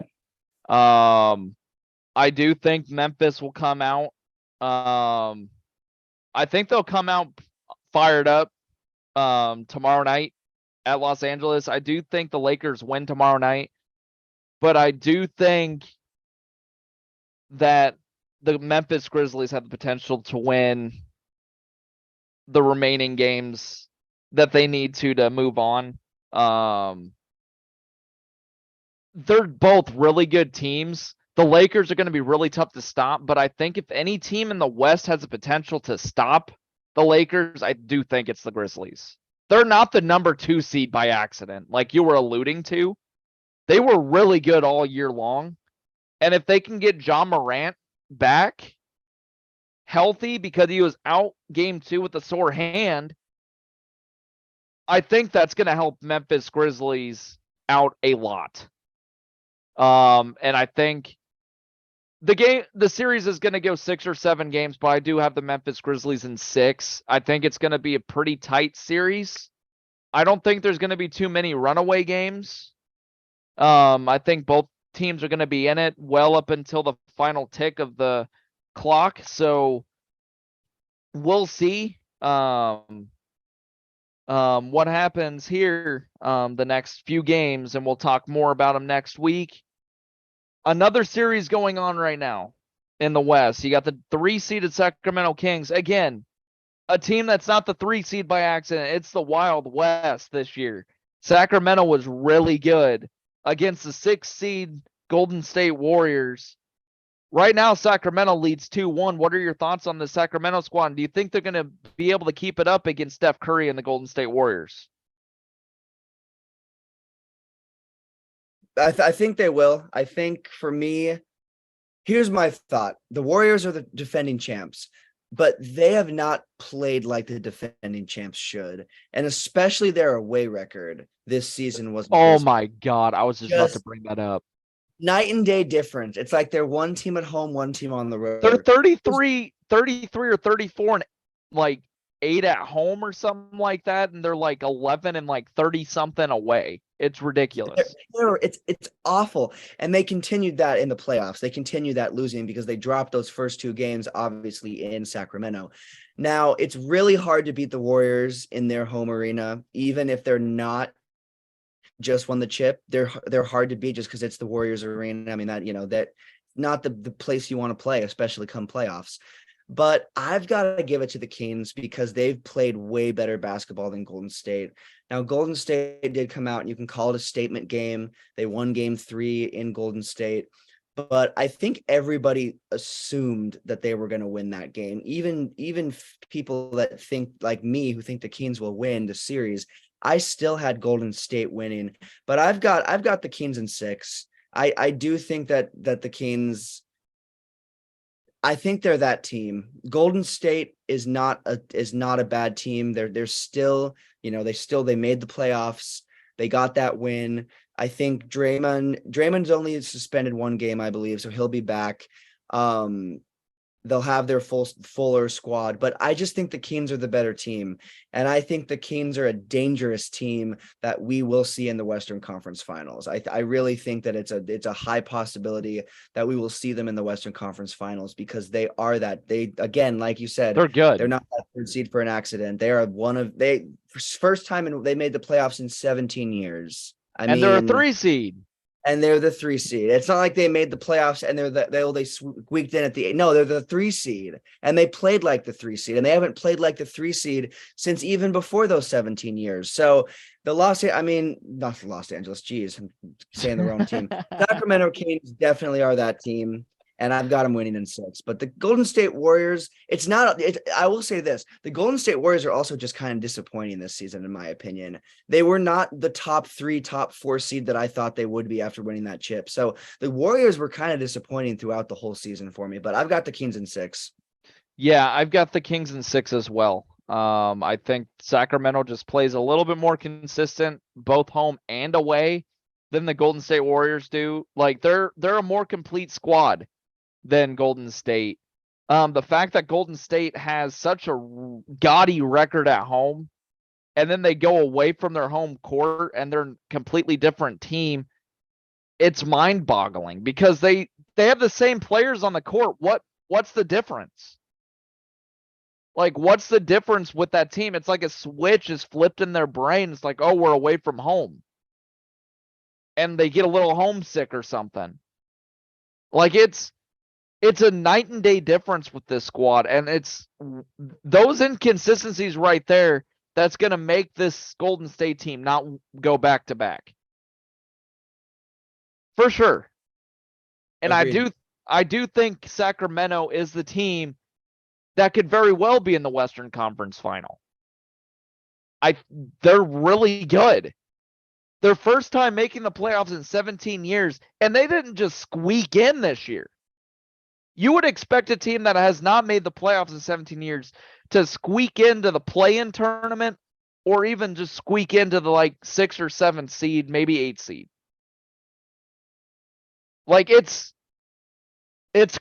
[SPEAKER 1] I do think Memphis will come out. I think they'll come out fired up tomorrow night at Los Angeles. I do think the Lakers win tomorrow night, but I do think that the Memphis Grizzlies have the potential to win the remaining games that they need to move on. They're both really good teams. The Lakers are going to be really tough to stop, but I think if any team in the West has the potential to stop the Lakers, I do think it's the Grizzlies. They're not the number 2 seed by accident, like you were alluding to. They were really good all year long. And if they can get Ja Morant back healthy because he was out game 2 with a sore hand, I think that's going to help Memphis Grizzlies out a lot. And I think the series is going to go 6 or 7 games, but I do have the Memphis Grizzlies in 6. I think it's going to be a pretty tight series. I don't think there's going to be too many runaway games. I think both teams are going to be in it well up until the final tick of the clock. So we'll see what happens here the next few games, and we'll talk more about them next week. Another series going on right now in the West. You got the 3-seeded Sacramento Kings. Again, a team that's not the 3 seed by accident. It's the Wild West this year. Sacramento was really good against the 6 seed Golden State Warriors. Right now, Sacramento leads 2-1. What are your thoughts on the Sacramento squad? Do you think they're going to be able to keep it up against Steph Curry and the Golden State Warriors?
[SPEAKER 2] I think they will. I think for me, here's my thought. The Warriors are the defending champs, but they have not played like the defending champs should. And especially their away record this season was.
[SPEAKER 1] Oh my God. I was just about to bring that up.
[SPEAKER 2] Night and day difference. It's like they're one team at home, one team on the road.
[SPEAKER 1] They're 33 or 34 and like 8 at home or something like that. And they're like 11 and like 30 something away. It's ridiculous.
[SPEAKER 2] It's awful. And they continued that in the playoffs. They continued that losing because they dropped those first 2 games, obviously, in Sacramento. Now, it's really hard to beat the Warriors in their home arena, even if they're not just won the chip. They're hard to beat just because it's the Warriors arena. I mean, that not the place you want to play, especially come playoffs. But I've got to give it to the Kings because they've played way better basketball than Golden State. Now, Golden State did come out, and you can call it a statement game. They won game 3 in Golden State. But I think everybody assumed that they were going to win that game. Even people that think like me, who think the Kings will win the series, I still had Golden State winning. But I've got the Kings in 6. I do think that the Kings, I think they're that team. Golden State is not a bad team. They're still, they made the playoffs. They got that win. I think Draymond's only suspended 1 game, I believe, so he'll be back. they'll have their fuller squad, but I just think the Kings are the better team. And I think the Kings are a dangerous team that we will see in the Western Conference Finals. I really think that it's a high possibility that we will see them in the Western Conference Finals because they are that. They, again, like you said,
[SPEAKER 1] They're good.
[SPEAKER 2] they're not that third seed for an accident. They are first time they made the playoffs in 17 years.
[SPEAKER 1] And they're a 3 seed.
[SPEAKER 2] And they're the 3 seed. It's not like they made the playoffs and they squeaked in at the 8. No, they're the 3 seed, and they played like the 3 seed, and they haven't played like the 3 seed since even before those 17 years. So not the Los Angeles. Geez, I'm saying the wrong team. Sacramento Kings definitely are that team. And I've got them winning in 6. But the Golden State Warriors, I will say this. The Golden State Warriors are also just kind of disappointing this season, in my opinion. They were not the top 3, top 4 seed that I thought they would be after winning that chip. So the Warriors were kind of disappointing throughout the whole season for me, but I've got the Kings in 6.
[SPEAKER 1] Yeah, I've got the Kings in 6 as well. I think Sacramento just plays a little bit more consistent, both home and away, than the Golden State Warriors do. Like they're a more complete squad than Golden State. The fact that Golden State has such a gaudy record at home, and then they go away from their home court and they're a completely different team, it's mind-boggling because they have the same players on the court. What's the difference? Like, what's the difference with that team? It's like a switch is flipped in their brain. It's like, oh, we're away from home. And they get a little homesick or something. Like it's a night and day difference with this squad. And it's those inconsistencies right there that's going to make this Golden State team not go back to back. For sure. And
[SPEAKER 2] Agreed.
[SPEAKER 1] I do think Sacramento is the team that could very well be in the Western Conference Final. They're really good. Their first time making the playoffs in 17 years, and they didn't just squeak in this year. You would expect a team that has not made the playoffs in 17 years to squeak into the play-in tournament or even just squeak into the 6 or 7 seed, maybe 8 seed. Like it's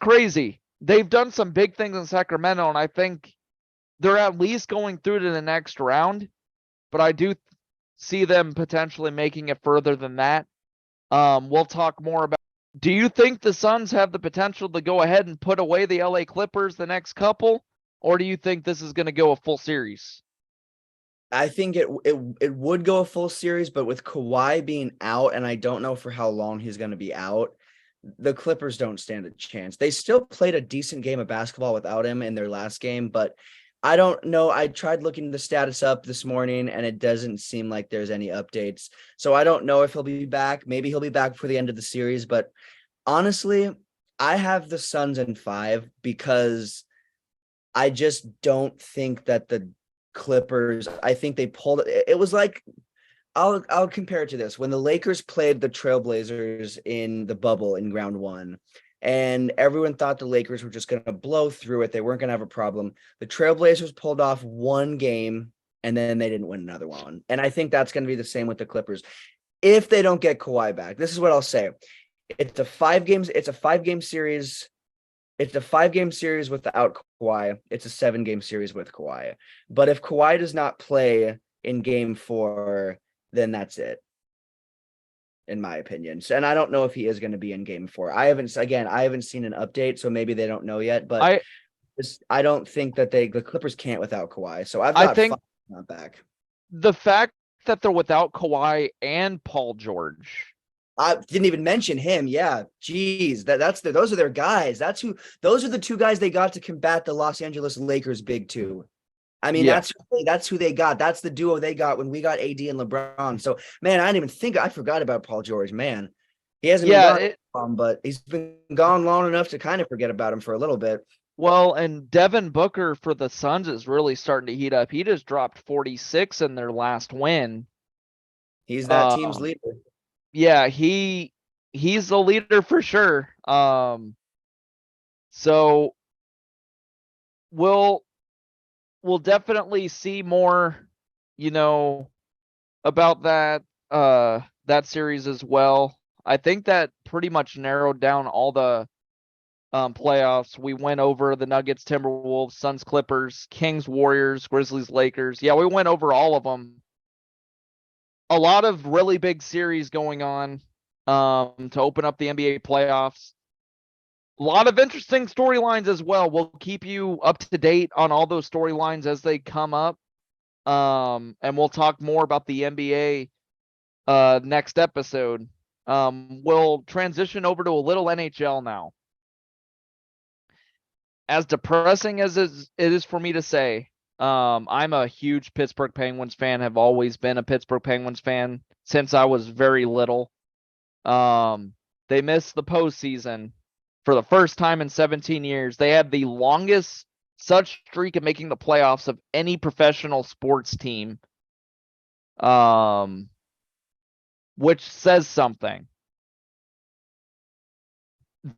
[SPEAKER 1] crazy. They've done some big things in Sacramento, and I think they're at least going through to the next round, but I do see them potentially making it further than that. We'll talk more about. Do you think the Suns have the potential to go ahead and put away the LA Clippers the next couple, or do you think this is going to go a full series?
[SPEAKER 2] I think it would go a full series, but with Kawhi being out, and I don't know for how long he's going to be out, the Clippers don't stand a chance. They still played a decent game of basketball without him in their last game, but I don't know. I tried looking the status up this morning, and it doesn't seem like there's any updates. So I don't know if he'll be back. Maybe he'll be back for the end of the series, but honestly, I have the Suns in 5 because I just don't think that the Clippers, I think they pulled it was like I'll compare it to this. When the Lakers played the Trailblazers in the bubble in round 1, and everyone thought the Lakers were just going to blow through it. They weren't going to have a problem. The Trailblazers pulled off one game and then they didn't win another one. And I think that's going to be the same with the Clippers. If they don't get Kawhi back, this is what I'll say. It's a 5-game series. It's a 5-game series without Kawhi. It's a 7-game series with Kawhi. But if Kawhi does not play in game 4, then that's it, in my opinion. So, and I don't know if he is going to be in game 4. I haven't seen an update, so maybe they don't know yet. But I don't think that the Clippers can't without Kawhi. So I think 5 not back.
[SPEAKER 1] The fact that they're without Kawhi and Paul George.
[SPEAKER 2] I didn't even mention him. Yeah. Geez. Those are their guys. Those are the 2 guys they got to combat the Los Angeles Lakers big 2. I mean, yeah. That's who they got. That's the duo they got when we got AD and LeBron. So, man, I forgot about Paul George, man. He hasn't been gone, but he's been gone long enough to kind of forget about him for a little bit.
[SPEAKER 1] Well, and Devin Booker for the Suns is really starting to heat up. He just dropped 46 in their last win.
[SPEAKER 2] He's that team's leader.
[SPEAKER 1] Yeah, he's the leader for sure. So we'll definitely see more, about that series as well. I think that pretty much narrowed down all the playoffs. We went over the Nuggets, Timberwolves, Suns, Clippers, Kings, Warriors, Grizzlies, Lakers. Yeah, we went over all of them. A lot of really big series going on to open up the NBA playoffs. A lot of interesting storylines as well. We'll keep you up to date on all those storylines as they come up. And we'll talk more about the NBA next episode. We'll transition over to a little NHL now. As depressing as it is for me to say, I'm a huge Pittsburgh Penguins fan, have always been a Pittsburgh Penguins fan since I was very little. They missed the postseason for the first time in 17 years. They had the longest such streak of making the playoffs of any professional sports team, which says something.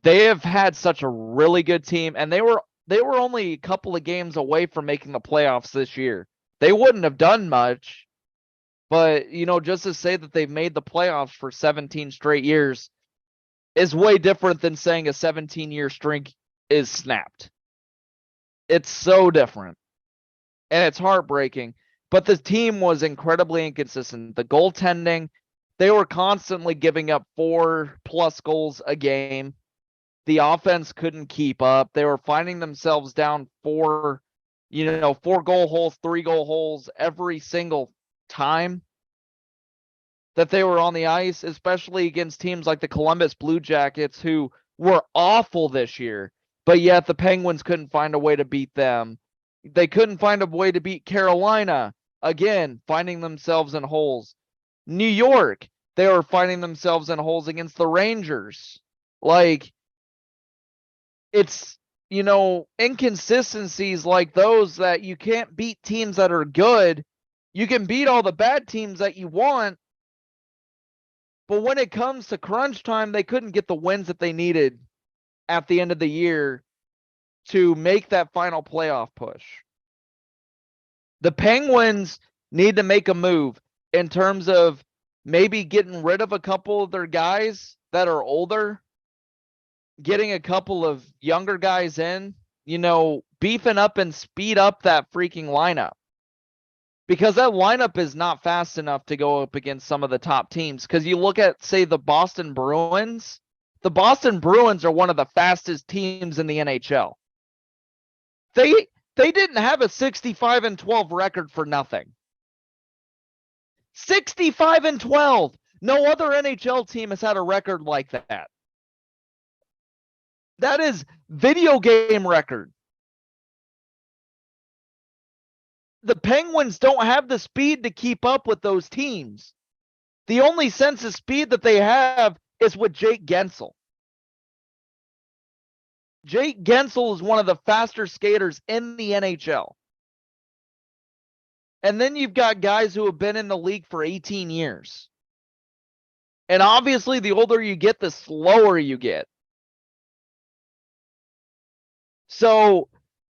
[SPEAKER 1] They have had such a really good team, and they were only a couple of games away from making the playoffs this year. They wouldn't have done much, but just to say that they've made the playoffs for 17 straight years is way different than saying a 17-year streak is snapped. It's so different, and it's heartbreaking. But the team was incredibly inconsistent. The goaltending, they were constantly giving up 4+ goals a game. The offense couldn't keep up. They were finding themselves down 4 goal holes, 3 goal holes every single time that they were on the ice, especially against teams like the Columbus Blue Jackets, who were awful this year, but yet the Penguins couldn't find a way to beat them. They couldn't find a way to beat Carolina, again, finding themselves in holes. New York, they were finding themselves in holes against the Rangers. Like, it's, inconsistencies like those that you can't beat teams that are good. You can beat all the bad teams that you want, but when it comes to crunch time, they couldn't get the wins that they needed at the end of the year to make that final playoff push. The Penguins need to make a move in terms of maybe getting rid of a couple of their guys that are older, getting a couple of younger guys in, beefing up and speed up that freaking lineup. Because that lineup is not fast enough to go up against some of the top teams. Because you look at, say, the Boston Bruins. The Boston Bruins are one of the fastest teams in the NHL. They didn't have a 65-12 record for nothing. 65-12. No other NHL team has had a record like that. That is video game record. The Penguins don't have the speed to keep up with those teams. The only sense of speed that they have is with Jake Gensel. Jake Gensel is one of the faster skaters in the NHL. And then you've got guys who have been in the league for 18 years. And obviously, the older you get, the slower you get. So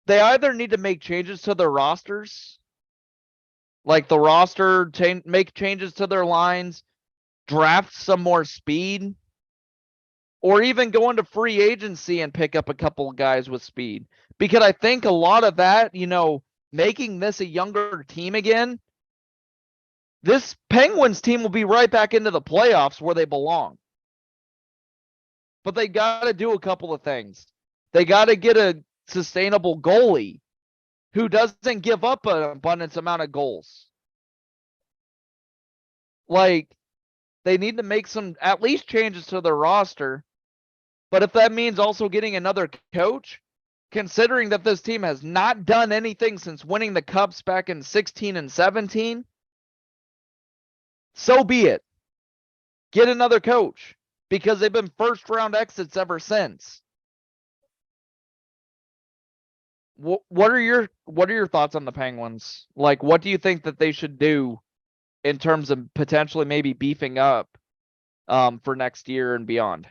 [SPEAKER 1] they either need to make changes to their rosters, like the roster, make changes to their lines, draft some more speed, or even go into free agency and pick up a couple of guys with speed. Because I think a lot of that, making this a younger team again, this Penguins team will be right back into the playoffs where they belong. But they got to do a couple of things. They got to get a sustainable goalie who doesn't give up an abundance amount of goals. Like, they need to make some at least changes to their roster. But if that means also getting another coach, considering that this team has not done anything since winning the Cups back in 16 and 17, so be it. Get another coach, because they've been first round exits ever since. What are your thoughts on the Penguins? Like, what do you think that they should do in terms of potentially maybe beefing up for next year and beyond?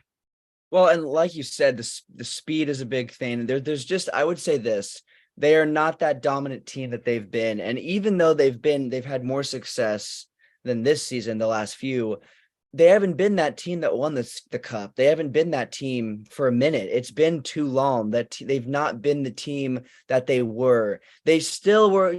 [SPEAKER 2] Well, and like you said, the speed is a big thing. There's just, I would say this, they are not that dominant team that they've been. And even though they've had more success than this season, the last few, they haven't been that team that won the cup. They haven't been that team for a minute. It's been too long that they've not been the team that they were. They still were,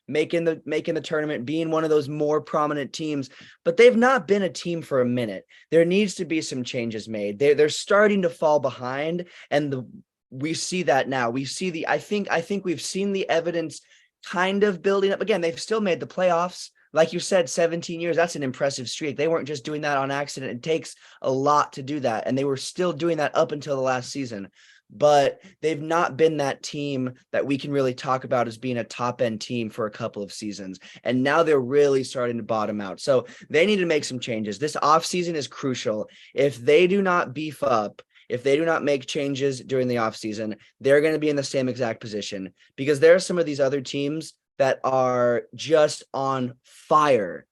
[SPEAKER 2] making the tournament, being one of those more prominent teams, but they've not been a team for a minute. There needs to be some changes made. They're starting to fall behind, and we see that now. We see I think we've seen the evidence kind of building up. Again, they've still made the playoffs. Like you said, 17 years, that's an impressive streak. They weren't just doing that on accident. It takes a lot to do that. And they were still doing that up until the last season. But they've not been that team that we can really talk about as being a top end team for a couple of seasons. And now they're really starting to bottom out. So they need to make some changes. This offseason is crucial. If they do not beef up, if they do not make changes during the offseason, they're going to be in the same exact position, because there are some of these other teams that are just on fire,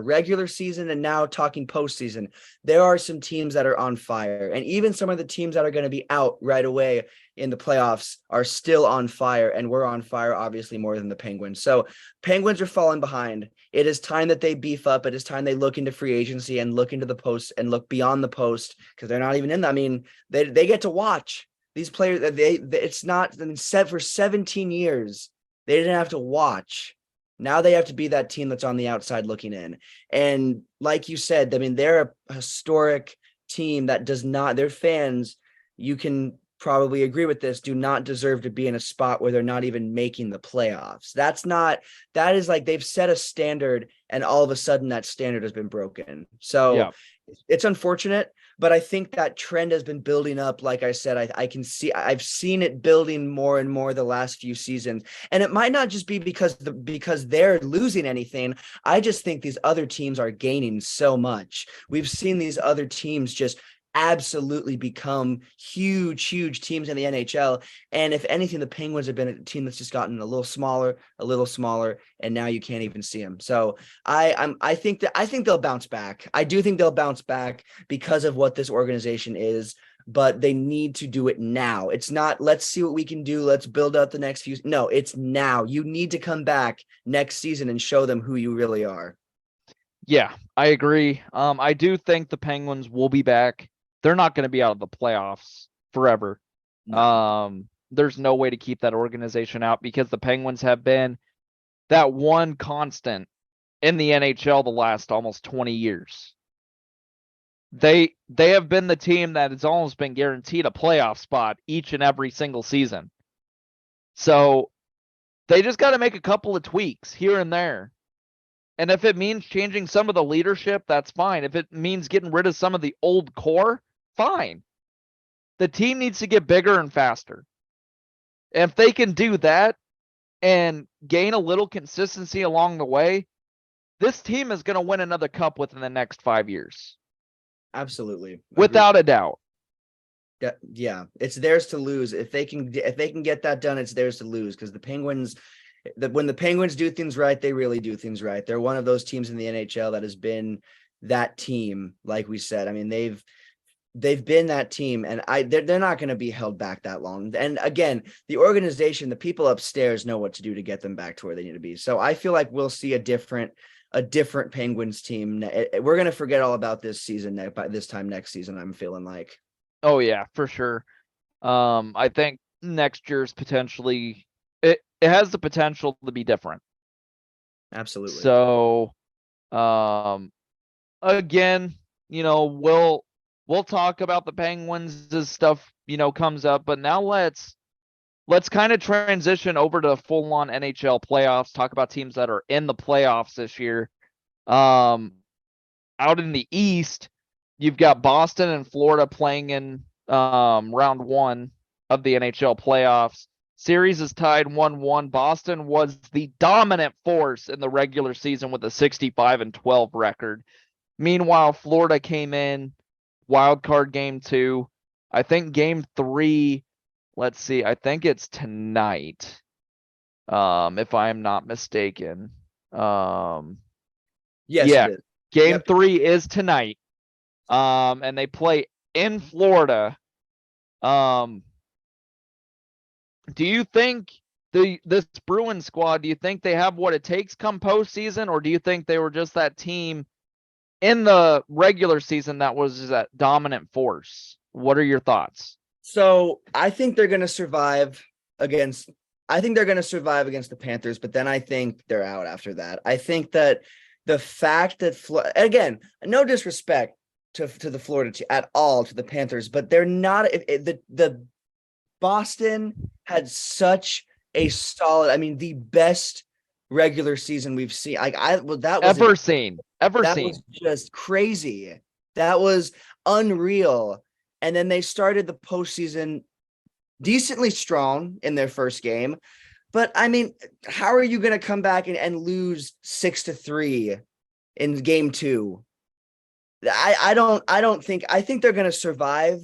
[SPEAKER 2] regular season, and now talking postseason. There are some teams that are on fire, and even some of the teams that are going to be out right away in the playoffs are still on fire, and we're on fire, obviously, more than the Penguins. So Penguins are falling behind. It is time that they beef up. It is time they look into free agency and look into the post and look beyond the post, because they're not even in. I mean, they get to watch these players. It's not set for 17 years. They didn't have to watch. Now they have to be that team that's on the outside looking in. And like you said, I mean, they're a historic team that does not, their fans, you can probably agree with this, do not deserve to be in a spot where they're not even making the playoffs. That is like they've set a standard, and all of a sudden that standard has been broken. So
[SPEAKER 1] Yeah.
[SPEAKER 2] it's unfortunate, but I think that trend has been building up. Like I said, I've seen it building more and more the last few seasons. And it might not just be because they're losing anything. I just think these other teams are gaining so much. We've seen these other teams just absolutely become huge teams in the NHL. And if anything, the Penguins have been a team that's just gotten a little smaller, and now you can't even see them. So I think they'll bounce back. I do think they'll bounce back because of what this organization is, but they need to do it now. It's not, let's see what we can do, let's build out the next few. No, it's now. You need to come back next season and show them who you really are.
[SPEAKER 1] Yeah, I agree. I do think the Penguins will be back. They're not going to be out of the playoffs forever.
[SPEAKER 2] No.
[SPEAKER 1] There's no way to keep that organization out, because the Penguins have been that one constant in the NHL the last almost 20 years. They have been the team that has almost been guaranteed a playoff spot each and every single season. So they just got to make a couple of tweaks here and there. And if it means changing some of the leadership, that's fine. If it means getting rid of some of the old core, fine. The team needs to get bigger and faster. And if they can do that and gain a little consistency along the way, this team is going to win another cup within the next 5 years.
[SPEAKER 2] Absolutely.
[SPEAKER 1] Without a doubt.
[SPEAKER 2] Yeah, it's theirs to lose. If they can get that done, it's theirs to lose, because the Penguins, when the Penguins do things right, they really do things right. They're one of those teams in the NHL that has been that team. Like we said, I mean, they've been that team, and they're not going to be held back that long. And again, the organization, the people upstairs know what to do to get them back to where they need to be. So I feel like we'll see a different Penguins team. We're going to forget all about this season by this time next season, I'm feeling like.
[SPEAKER 1] Oh yeah, for sure. I think next year's potentially it has the potential to be different.
[SPEAKER 2] Absolutely.
[SPEAKER 1] So, again, we'll talk about the Penguins as stuff, comes up, but now let's kind of transition over to full on NHL playoffs, talk about teams that are in the playoffs this year. Out in the East, you've got Boston and Florida playing in round one of the NHL playoffs. Series is tied 1-1. Boston was the dominant force in the regular season with a 65-12 record. Meanwhile, Florida came in wild card game 2. I think game 3, let's see, I think it's tonight. If I'm not mistaken.
[SPEAKER 2] Yes,
[SPEAKER 1] yeah,
[SPEAKER 2] it is.
[SPEAKER 1] game 3 is tonight. And they play in Florida. Do you think this Bruins squad, do you think they have what it takes come postseason, or do you think they were just that team in the regular season that was that dominant force. What are your thoughts?
[SPEAKER 2] So I think they're going to survive against. I think they're going to survive against the Panthers, but then I think they're out after that. I think that the fact that again, no disrespect to the Florida at all to the Panthers, but they're not. The Boston had such a solid. I mean, the best regular season we've seen. That was
[SPEAKER 1] Ever seen? Ever
[SPEAKER 2] that
[SPEAKER 1] seen?
[SPEAKER 2] was just crazy. That was unreal. And then they started the postseason decently strong in their first game. But I mean, how are you going to come back and lose 6-3 in game 2? I think they're going to survive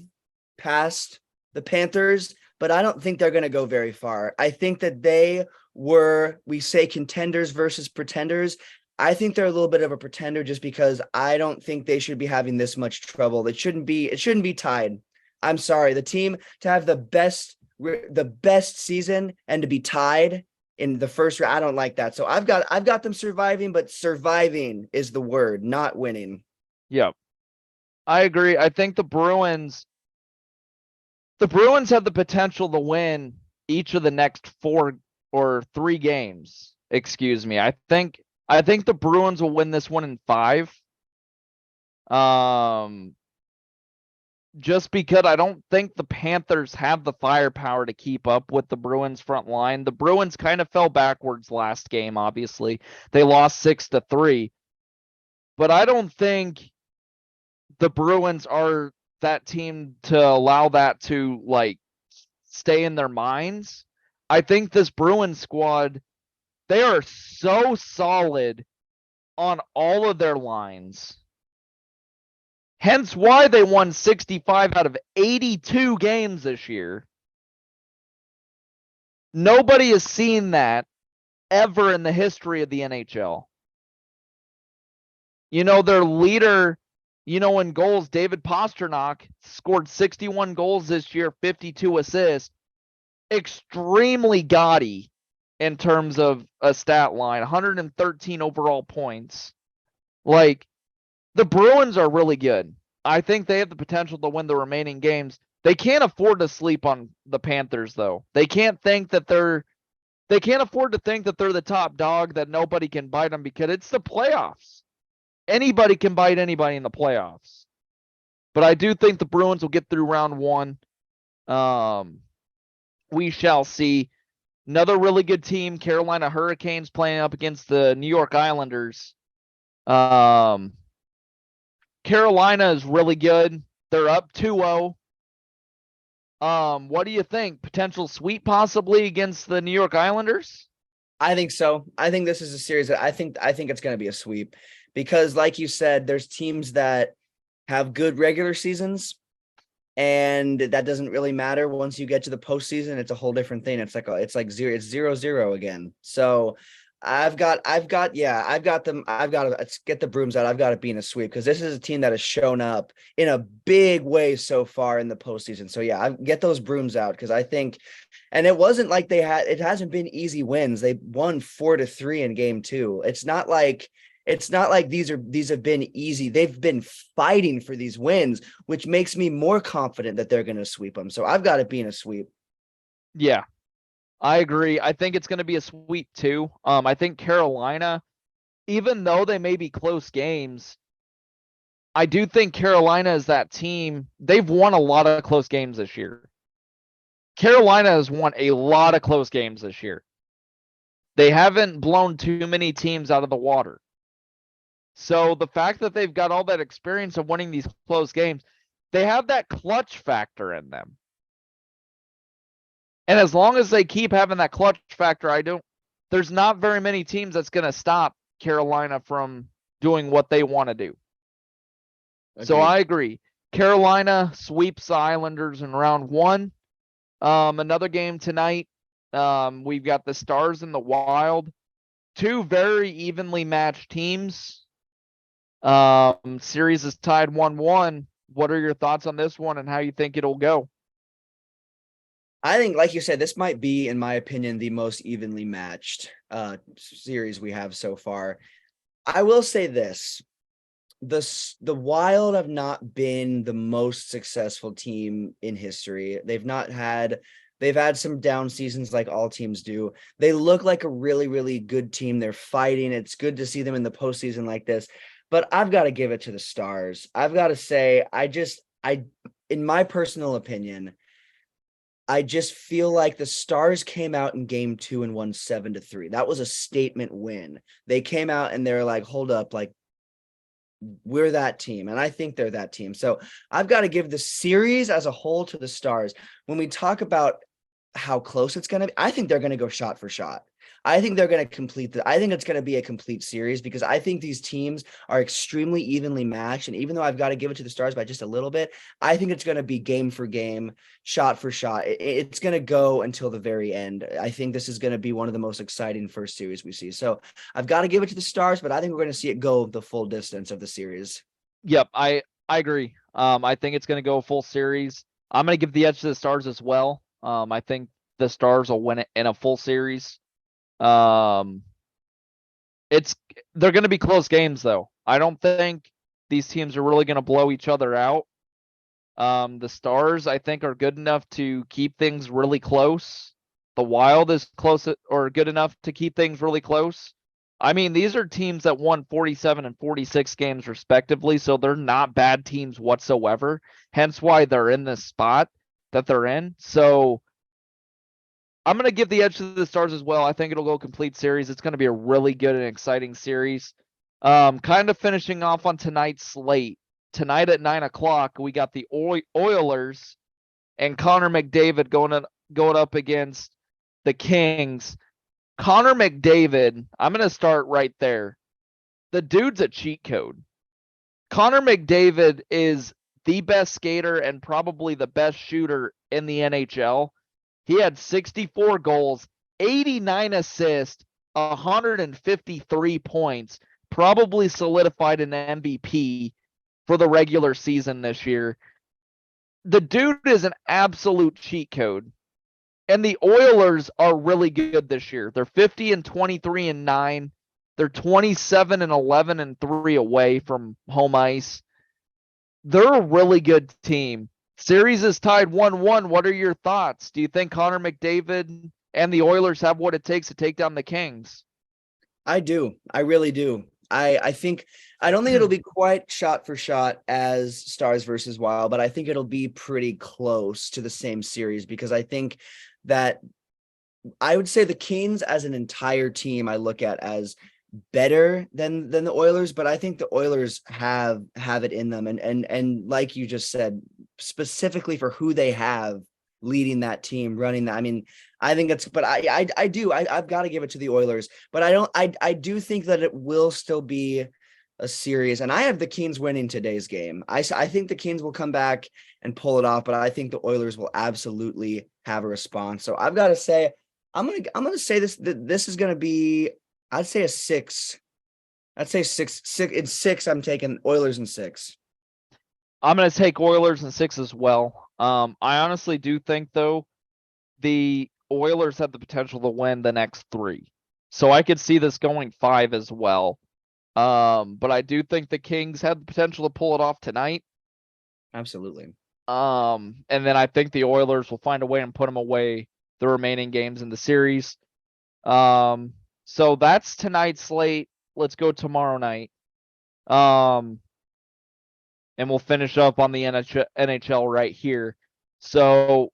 [SPEAKER 2] past the Panthers, but I don't think they're going to go very far. I think that we say contenders versus pretenders. I think they're a little bit of a pretender just because I don't think they should be having this much trouble. It shouldn't be tied. I'm sorry. The team to have the best season and to be tied in the first round, I don't like that. So I've got them surviving, but surviving is the word, not winning.
[SPEAKER 1] Yep. I agree. I think the Bruins have the potential to win each of the next 4 or 3 games. Excuse me. I think the Bruins will win this one in 5. Just because I don't think the Panthers have the firepower to keep up with the Bruins front line. The Bruins kind of fell backwards last game, obviously. They lost 6-3. But I don't think the Bruins are that team to allow that to like stay in their minds. I think this Bruins squad, they are so solid on all of their lines. Hence why they won 65 out of 82 games this year. Nobody has seen that ever in the history of the NHL. You know, their leader, in goals, David Pastrnak scored 61 goals this year, 52 assists. Extremely gaudy in terms of a stat line, 113 overall points. Like, the Bruins are really good. I think they have the potential to win the remaining games. They can't afford to sleep on the Panthers, though. They can't afford to think that they're the top dog, that nobody can bite them, because it's the playoffs. Anybody can bite anybody in the playoffs. But I do think the Bruins will get through round 1. We shall see. Another really good team, Carolina Hurricanes, playing up against the New York Islanders. Carolina is really good. They're up 2-0. What do you think? Potential sweep possibly against the New York Islanders?
[SPEAKER 2] I think so. I think this is a series that I think it's going to be a sweep because, like you said, there's teams that have good regular seasons, and that doesn't really matter once you get to the postseason. It's a whole different thing. It's like 0-0 again. So I've got them. I've got to get the brooms out. I've got it being a sweep because this is a team that has shown up in a big way so far in the postseason. So yeah, I get those brooms out because I think, and it wasn't like it hasn't been easy wins. They won 4-3 in game 2. It's not like these have been easy. They've been fighting for these wins, which makes me more confident that they're going to sweep them. So I've got it being a sweep.
[SPEAKER 1] Yeah. I agree. I think it's going to be a sweep too. I think Carolina, even though they may be close games, I do think Carolina is that team. They've won a lot of close games this year. Carolina has won a lot of close games this year. They haven't blown too many teams out of the water. So the fact that they've got all that experience of winning these close games, they have that clutch factor in them. And as long as they keep having that clutch factor, there's not very many teams that's going to stop Carolina from doing what they want to do. Agreed. So I agree. Carolina sweeps the Islanders in round 1. Another game tonight. We've got the Stars and the Wild. 2 very evenly matched teams. Series is tied 1-1. What are your thoughts on this one and how you think it'll go?
[SPEAKER 2] I think, like you said, this might be, in my opinion, the most evenly matched series we have so far. I will say this. the Wild have not been the most successful team in history. They've had some down seasons like all teams do. They look like a really, really good team. They're fighting. It's good to see them in the postseason like this. But I've got to give it to the Stars. I've got to say, in my personal opinion, I just feel like the Stars came out in game 2 and won 7-3. That was a statement win. They came out and they're like, hold up, like, we're that team. And I think they're that team. So I've got to give the series as a whole to the Stars. When we talk about how close it's going to be, I think they're going to go shot for shot. I think they're going to I think it's going to be a complete series because I think these teams are extremely evenly matched. And even though I've got to give it to the Stars by just a little bit, I think it's going to be game for game, shot for shot. It's going to go until the very end. I think this is going to be one of the most exciting first series we see. So I've got to give it to the Stars, but I think we're going to see it go the full distance of the series.
[SPEAKER 1] Yep, I agree. I think it's going to go full series. I'm going to give the edge to the Stars as well. I think the Stars will win it in a full series. They're going to be close games though. I don't think these teams are really going to blow each other out. The Stars, I think, are good enough to keep things really close. The Wild is close or good enough to keep things really close. I mean, these are teams that won 47 and 46 games respectively, so they're not bad teams whatsoever. Hence why they're in this spot that they're in. So I'm going to give the edge to the Stars as well. I think it'll go complete series. It's going to be a really good and exciting series. Kind of finishing off on tonight's slate. Tonight at 9:00, we got the Oilers and Connor McDavid going up against the Kings. Connor McDavid, I'm going to start right there. The dude's a cheat code. Connor McDavid is the best skater and probably the best shooter in the NHL. He had 64 goals, 89 assists, 153 points, probably solidified an MVP for the regular season this year. The dude is an absolute cheat code. And the Oilers are really good this year. They're 50 and 23 and 9. They're 27 and 11 and 3 away from home ice. They're a really good team. Series is tied 1-1. What are your thoughts? Do you think Connor McDavid and the Oilers have what it takes to take down the Kings?
[SPEAKER 2] I do. I really do. I don't think it'll be quite shot for shot as Stars versus Wild, but I think it'll be pretty close to the same series because I think that I would say the Kings as an entire team I look at as better than the Oilers, but I think the Oilers have it in them. And like you just said, specifically for who they have leading that team, running that. I mean, I think it's, but I've got to give it to the Oilers, but I do think that it will still be a series. And I have the Kings winning today's game. I think the Kings will come back and pull it off, but I think the Oilers will absolutely have a response. So I've got to say, I'm going to say this is going to be, I'd say a 6. I'd say 6 in 6. I'm taking Oilers in 6.
[SPEAKER 1] I'm going to take Oilers in 6 as well. I honestly do think though, the Oilers have the potential to win the next 3. So I could see this going 5 as well. But I do think the Kings have the potential to pull it off tonight.
[SPEAKER 2] Absolutely.
[SPEAKER 1] And then I think the Oilers will find a way and put them away the remaining games in the series. So that's tonight's slate. Let's go tomorrow night. And we'll finish up on the NHL right here. So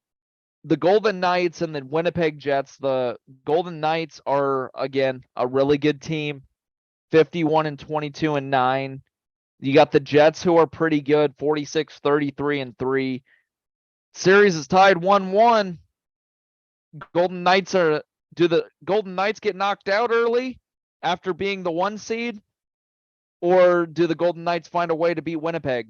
[SPEAKER 1] the Golden Knights and the Winnipeg Jets. The Golden Knights are, again, a really good team. 51 and 22 and 9. You got the Jets who are pretty good, 46, 33 and 3. Series is tied 1-1. Golden Knights do the Golden Knights get knocked out early after being the 1 seed? Or do the Golden Knights find a way to beat Winnipeg?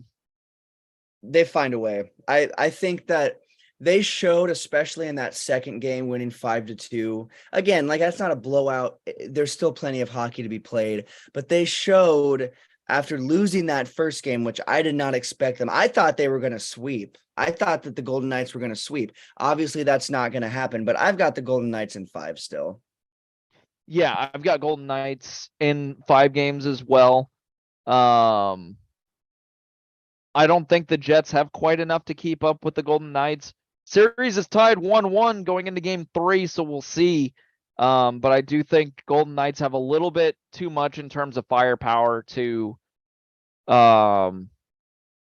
[SPEAKER 2] They find a way. I think that they showed, especially in that second game, winning 5-2. Again, like that's not a blowout. There's still plenty of hockey to be played, but they showed after losing that first game, which I did not expect them. I thought they were going to sweep. I thought that the Golden Knights were going to sweep. Obviously, that's not going to happen, but I've got the Golden Knights in 5 still.
[SPEAKER 1] Yeah, I've got Golden Knights in 5 games as well. I don't think the Jets have quite enough to keep up with the Golden Knights. Series is tied 1-1 going into game 3, so we'll see. But I do think Golden Knights have a little bit too much in terms of firepower to um,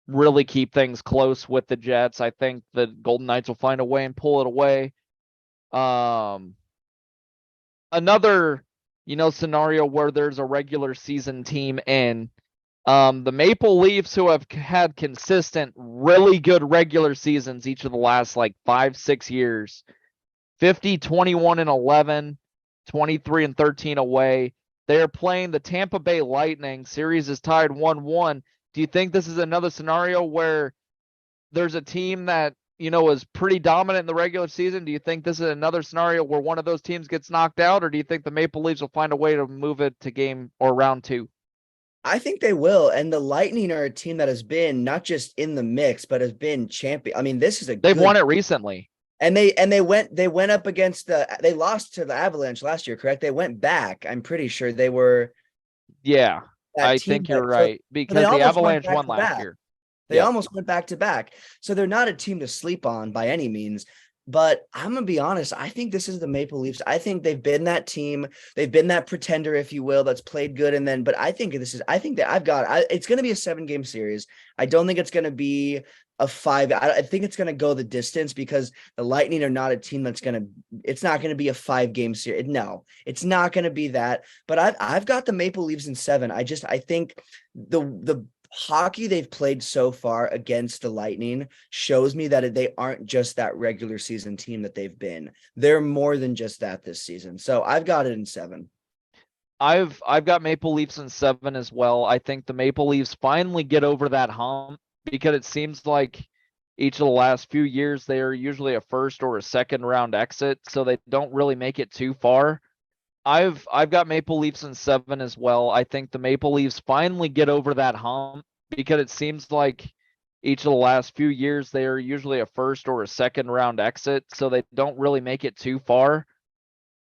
[SPEAKER 1] really keep things close with the Jets. I think the Golden Knights will find a way and pull it away. Another, scenario where there's a regular season team in the Maple Leafs, who have had consistent, really good regular seasons each of the last like 5-6 years, 50, 21 and 11, 23 and 13 away. They are playing the Tampa Bay Lightning. Series is tied 1-1. Do you think this is another scenario where there's a team that, is pretty dominant in the regular season? Do you think this is another scenario where one of those teams gets knocked out, or do you think the Maple Leafs will find a way to move it to game or round 2?
[SPEAKER 2] I think they will. And the Lightning are a team that has been not just in the mix, but has been champion. I mean, this is a
[SPEAKER 1] They've
[SPEAKER 2] good
[SPEAKER 1] won it recently.
[SPEAKER 2] and they went up against they lost to the Avalanche last year, correct? They went back. I'm pretty sure they were
[SPEAKER 1] Yeah,
[SPEAKER 2] that
[SPEAKER 1] I
[SPEAKER 2] team
[SPEAKER 1] think you're
[SPEAKER 2] that
[SPEAKER 1] right
[SPEAKER 2] they
[SPEAKER 1] because the
[SPEAKER 2] almost went
[SPEAKER 1] Avalanche
[SPEAKER 2] back
[SPEAKER 1] won
[SPEAKER 2] to
[SPEAKER 1] last
[SPEAKER 2] back.
[SPEAKER 1] year.
[SPEAKER 2] They
[SPEAKER 1] Yep.
[SPEAKER 2] almost went back to back. So they're not a team to sleep on by any means. But I'm gonna be honest, I think this is the Maple Leafs. I think they've been that team, they've been that pretender, if you will, that's played good. And then, but I think that it's gonna be a 7-game series. I don't think it's gonna be a 5. I think it's gonna go the distance because the Lightning are not a team it's not gonna be a 5-game series. No, it's not gonna be that. But I've got the Maple Leafs in 7. I think the hockey they've played so far against the Lightning shows me that they aren't just that regular season team that they've been. They're more than just that this season. So I've got it in 7.
[SPEAKER 1] I've got Maple Leafs in 7 as well. I think the Maple Leafs finally get over that hump because it seems like each of the last few years they are usually a first or a second round exit, so they don't really make it too far. I've got Maple Leafs in 7 as well. I think the Maple Leafs finally get over that hump because it seems like each of the last few years they are usually a first or a second round exit, so they don't really make it too far.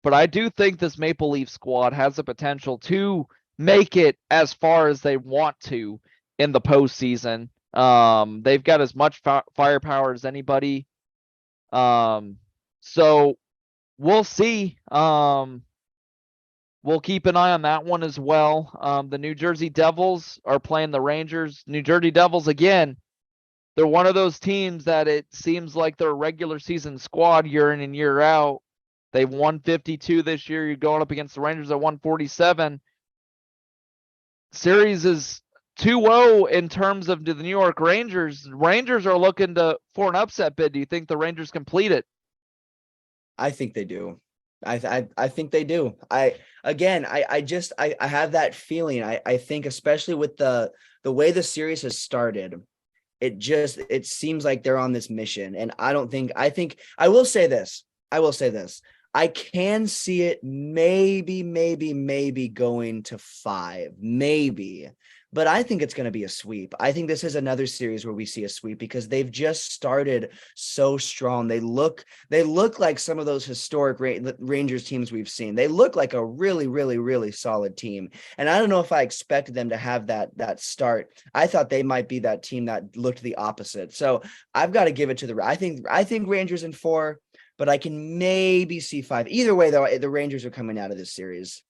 [SPEAKER 1] But I do think this Maple Leaf squad has the potential to make it as far as they want to in the postseason. They've got as much firepower as anybody. So we'll see. We'll keep an eye on that one as well. The New Jersey Devils are playing the Rangers. New Jersey Devils, again, they're one of those teams that it seems like they're a regular season squad year in and year out. They've won 52 this year. You're going up against the Rangers at 147. Series is 2-0 in terms of the New York Rangers. Rangers are looking for an upset bid. Do you think the Rangers complete it?
[SPEAKER 2] I think they do. I think they do. I have that feeling. I think especially with the way the series has started, it seems like they're on this mission. And I think I will say this. I can see it maybe going to 5, maybe. But I think it's going to be a sweep. I think this is another series where we see a sweep because they've just started so strong. They look like some of those historic Rangers teams we've seen. They look like a really, really, really solid team. And I don't know if I expected them to have that start. I thought they might be that team that looked the opposite. So I've got to give it to I think Rangers in 4, but I can maybe see 5. Either way, though, the Rangers are coming out of this series.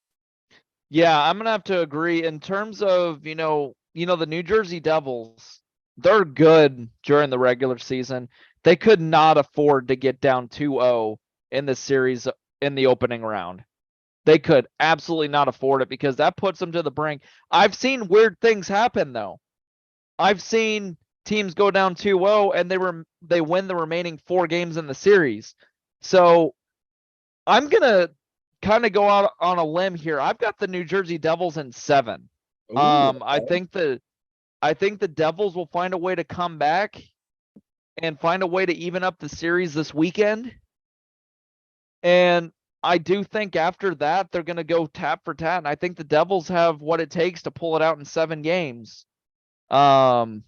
[SPEAKER 1] Yeah, I'm gonna have to agree. In terms of, the New Jersey Devils, they're good during the regular season. They could not afford to get down 2-0 in the series in the opening round. They could absolutely not afford it because that puts them to the brink. I've seen weird things happen though. I've seen teams go down 2-0 and they win the remaining 4 games in the series. So I'm gonna kind of go out on a limb here. I've got the New Jersey Devils in 7.
[SPEAKER 2] Ooh,
[SPEAKER 1] I think the Devils will find a way to come back and find a way to even up the series this weekend. And I do think after that they're going to go tap for tat, and I think the Devils have what it takes to pull it out in 7 games. We'll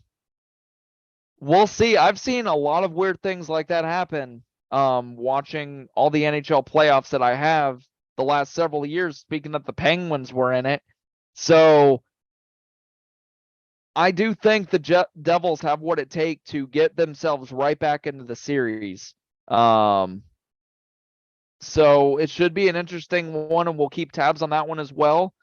[SPEAKER 1] see. I've seen a lot of weird things like that happen. Watching all the NHL playoffs that I have the last several years, speaking that the Penguins were in it. So I do think the Devils have what it takes to get themselves right back into the series. So it should be an interesting one, and we'll keep tabs on that one as well.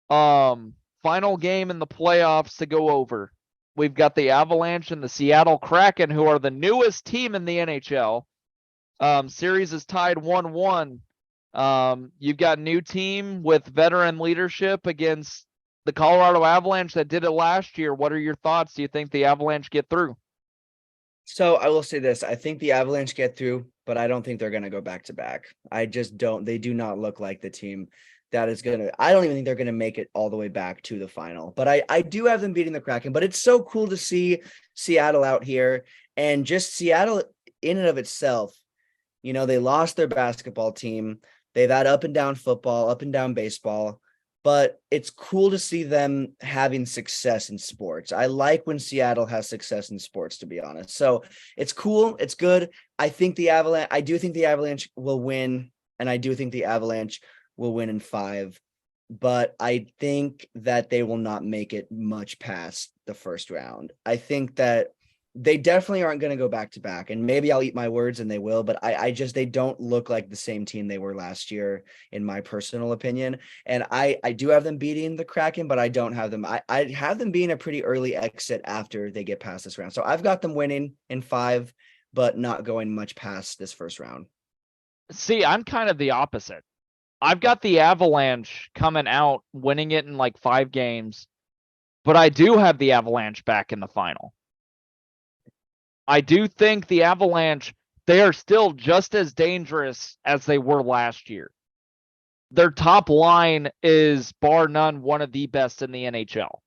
[SPEAKER 1] Final game in the playoffs to go over. We've got the Avalanche and the Seattle Kraken, who are the newest team in the NHL. Series is tied 1-1. You've got new team with veteran leadership against the Colorado Avalanche that did it last year. What are your thoughts? Do you think the Avalanche get through?
[SPEAKER 2] So I will say this. I think the Avalanche get through, but I don't think they're going to go back to back. I just don't. They do not look like the team that is going to, I don't even think they're going to make it all the way back to the final. But I do have them beating the Kraken. But it's so cool to see Seattle out here, and just Seattle in and of itself. You know, they lost their basketball team. They've had up and down football, up and down baseball. But it's cool to see them having success in sports. I like when Seattle has success in sports, to be honest. So it's cool. It's good. I think the Avalanche, I do think the Avalanche will win. And I do think the Avalanche will win in 5. But I think that they will not make it much past the first round. I think that they definitely aren't going to go back to back, and maybe I'll eat my words and they will, but I just, they don't look like the same team they were last year, in my personal opinion. And I do have them beating the Kraken, but I don't have them. I have them being a pretty early exit after they get past this round. So I've got them winning in 5, but not going much past this first round.
[SPEAKER 1] See, I'm kind of the opposite. I've got the Avalanche coming out, winning it in like 5 games, but I do have the Avalanche back in the final. I do think the Avalanche, they are still just as dangerous as they were last year. Their top line is bar none one of the best in the NHL.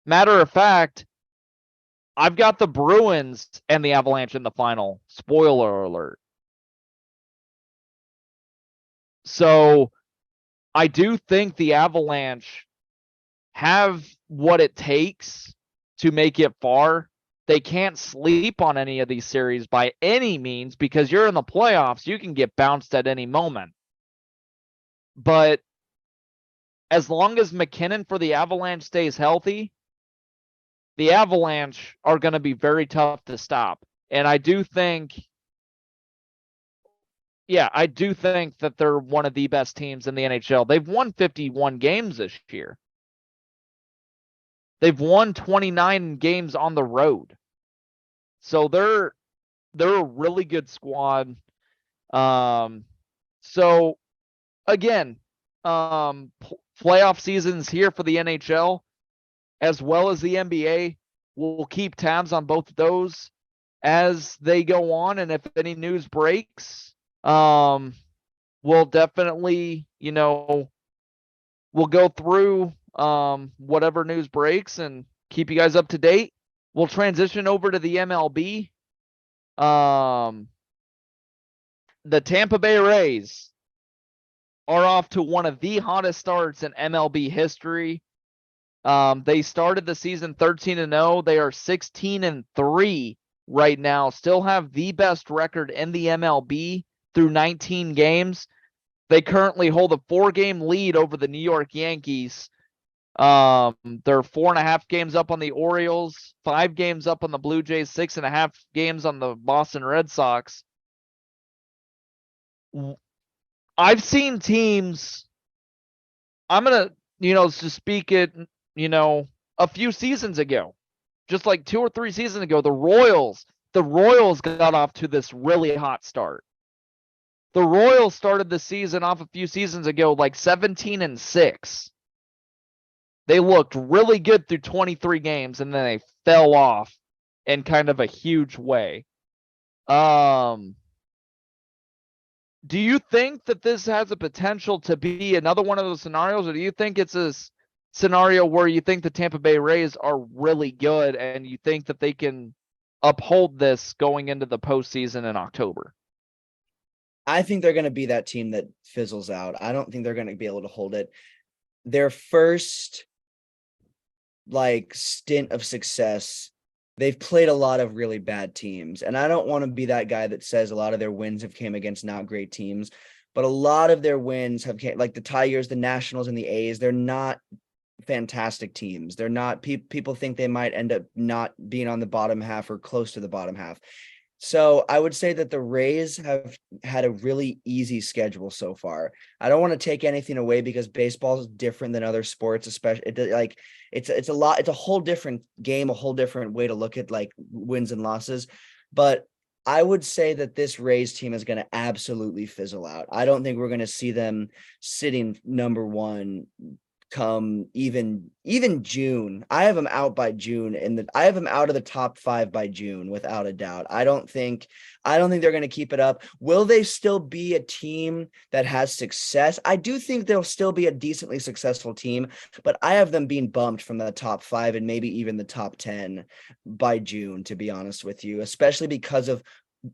[SPEAKER 1] Matter of fact, I've got the Bruins and the Avalanche in the final. Spoiler alert. So I do think the Avalanche have what it takes to make it far. They can't sleep on any of these series by any means, because you're in the playoffs. You can get bounced at any moment. But as long as McKinnon for the Avalanche stays healthy, the Avalanche are going to be very tough to stop. And I do think that they're one of the best teams in the NHL. They've won 51 games this year. They've won 29 games on the road. So they're a really good squad. So again, playoff seasons here for the NHL as well as the NBA. We'll keep tabs on both of those as they go on, and if any news breaks, we'll definitely, we'll go through whatever news breaks and keep you guys up to date. We'll transition over to the MLB. The Tampa Bay Rays are off to one of the hottest starts in MLB history. They started the season 13-0. They are 16-3 right now. Still have the best record in the MLB through 19 games. They currently hold a 4-game lead over the New York Yankees. They're 4.5 games up on the Orioles, 5 games up on the Blue Jays, 6.5 games on the Boston Red Sox. I've seen teams, I'm going to speak it, a few seasons ago, just like 2 or 3 seasons ago, the Royals got off to this really hot start. The Royals started the season off a few seasons ago like 17-6. They looked really good through 23 games, and then they fell off in kind of a huge way. Do you think that this has a potential to be another one of those scenarios, or do you think it's a scenario where you think the Tampa Bay Rays are really good and you think that they can uphold this going into the postseason in October?
[SPEAKER 2] I think they're going to be that team that fizzles out. I don't think they're going to be able to hold it. Their first stint of success, they've played a lot of really bad teams. And I don't want to be that guy that says a lot of their wins have came against not great teams, but a lot of their wins have came, like the Tigers, the Nationals, and the A's. They're not fantastic teams. They're not people think they might end up not being on the bottom half or close to the bottom half. So I would say that the Rays have had a really easy schedule so far. I don't want to take anything away because baseball is different than other sports, especially it's a whole different game, a whole different way to look at like wins and losses. But I would say that this Rays team is going to absolutely fizzle out. I don't think we're going to see them sitting number one come even June. I have them out by June, and I have them out of the top 5 by June without a doubt. I don't think they're going to keep it up. Will they still be a team that has success? I do think they'll still be a decently successful team, but I have them being bumped from the top 5 and maybe even the top 10 by June, to be honest with you, especially because of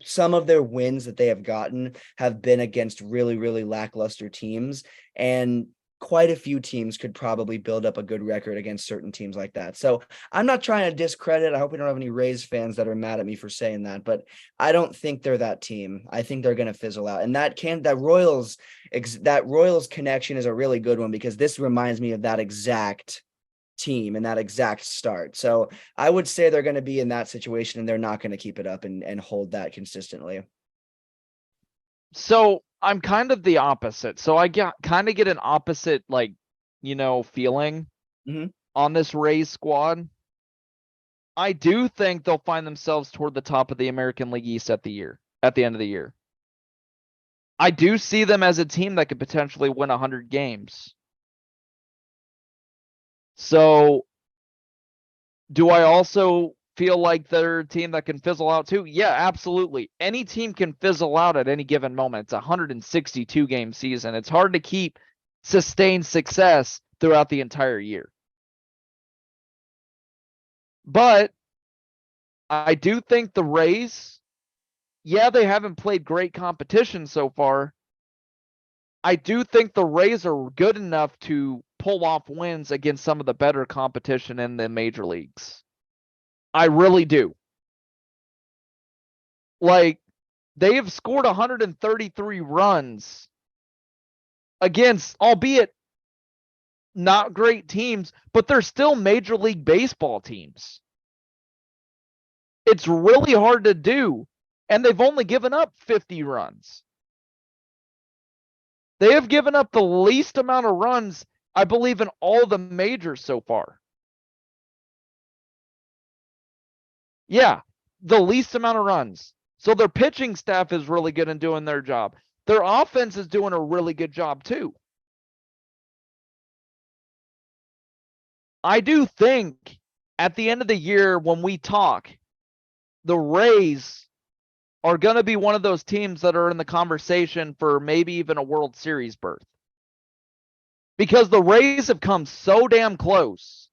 [SPEAKER 2] some of their wins that they have gotten have been against really, really lackluster teams, and quite a few teams could probably build up a good record against certain teams like that. So I'm not trying to discredit. I hope we don't have any Rays fans that are mad at me for saying that, but I don't think they're that team. I think they're going to fizzle out. And that Royals connection is a really good one because this reminds me of that exact team and that exact start. So I would say they're going to be in that situation and they're not going to keep it up and hold that consistently.
[SPEAKER 1] So I'm kind of the opposite. So I get an opposite, like, feeling on this Rays squad. I do think they'll find themselves toward the top of the American League East at the end of the year. I do see them as a team that could potentially win 100 games. So do I also feel like they're a team that can fizzle out too? Yeah, absolutely. Any team can fizzle out at any given moment. It's a 162 game season. It's hard to keep sustained success throughout the entire year. But I do think the Rays, yeah, they haven't played great competition so far. I do think the Rays are good enough to pull off wins against some of the better competition in the major leagues. I really do. Like, they have scored 133 runs against, albeit not great teams, but they're still Major League Baseball teams. It's really hard to do, and they've only given up 50 runs. They have given up the least amount of runs, I believe, in all the majors so far. Yeah, the least amount of runs. So their pitching staff is really good in doing their job. Their offense is doing a really good job too. I do think at the end of the year when we talk, the Rays are going to be one of those teams that are in the conversation for maybe even a World Series berth. Because the Rays have come so damn close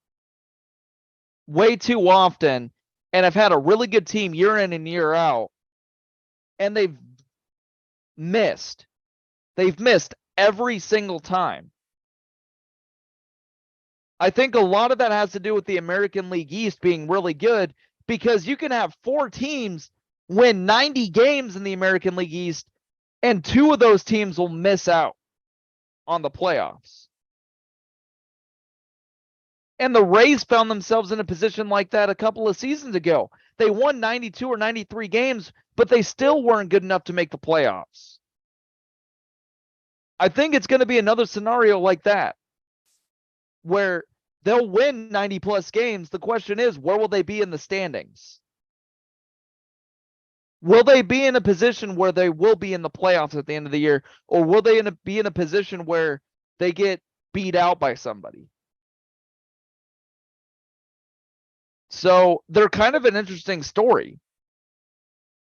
[SPEAKER 1] way too often and have had a really good team year in and year out. And they've missed. They've missed every single time. I think a lot of that has to do with the American League East being really good because you can have 4 teams win 90 games in the American League East and 2 of those teams will miss out on the playoffs. And the Rays found themselves in a position like that a couple of seasons ago. They won 92 or 93 games, but they still weren't good enough to make the playoffs. I think it's going to be another scenario like that where they'll win 90 plus games. The question is, where will they be in the standings? Will they be in a position where they will be in the playoffs at the end of the year, or will they be in a position where they get beat out by somebody? So they're kind of an interesting story.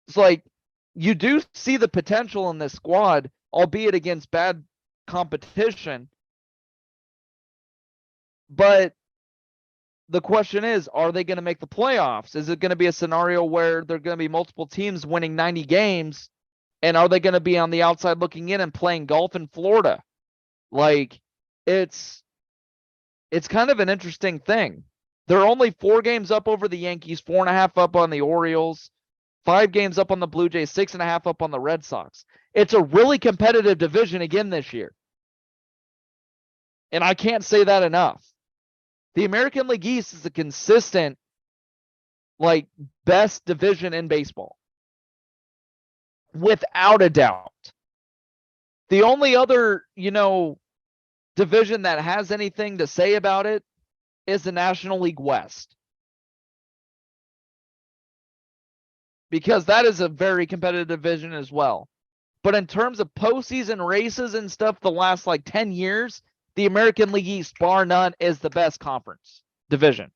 [SPEAKER 1] It's like you do see the potential in this squad, albeit against bad competition. But the question is, are they going to make the playoffs? Is it going to be a scenario where there are going to be multiple teams winning 90 games? And are they going to be on the outside looking in and playing golf in Florida? Like, it's kind of an interesting thing. They're only 4 games up over the Yankees, 4.5 up on the Orioles, 5 games up on the Blue Jays, 6.5 up on the Red Sox. It's a really competitive division again this year. And I can't say that enough. The American League East is a consistent, like, best division in baseball. Without a doubt. The only other, division that has anything to say about it is the National League West. Because that is a very competitive division as well. But in terms of postseason races and stuff, the last like 10 years, the American League East, bar none, is the best conference division.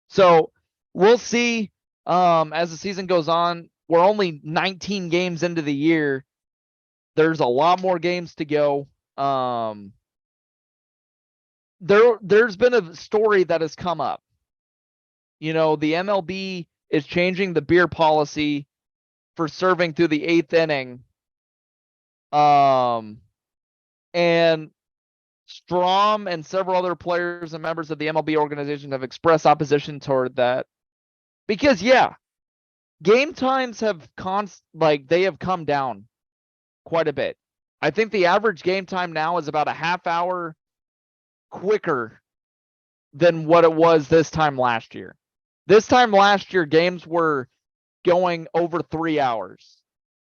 [SPEAKER 1] So we'll see as the season goes on. We're only 19 games into the year. There's a lot more games to go. There's been a story that has come up. The MLB is changing the beer policy for serving through the 8th inning. And Strom and several other players and members of the MLB organization have expressed opposition toward that. Because game times have they have come down quite a bit. I think the average game time now is about a half hour quicker than what it was this time last year. This time last year, games were going over 3 hours.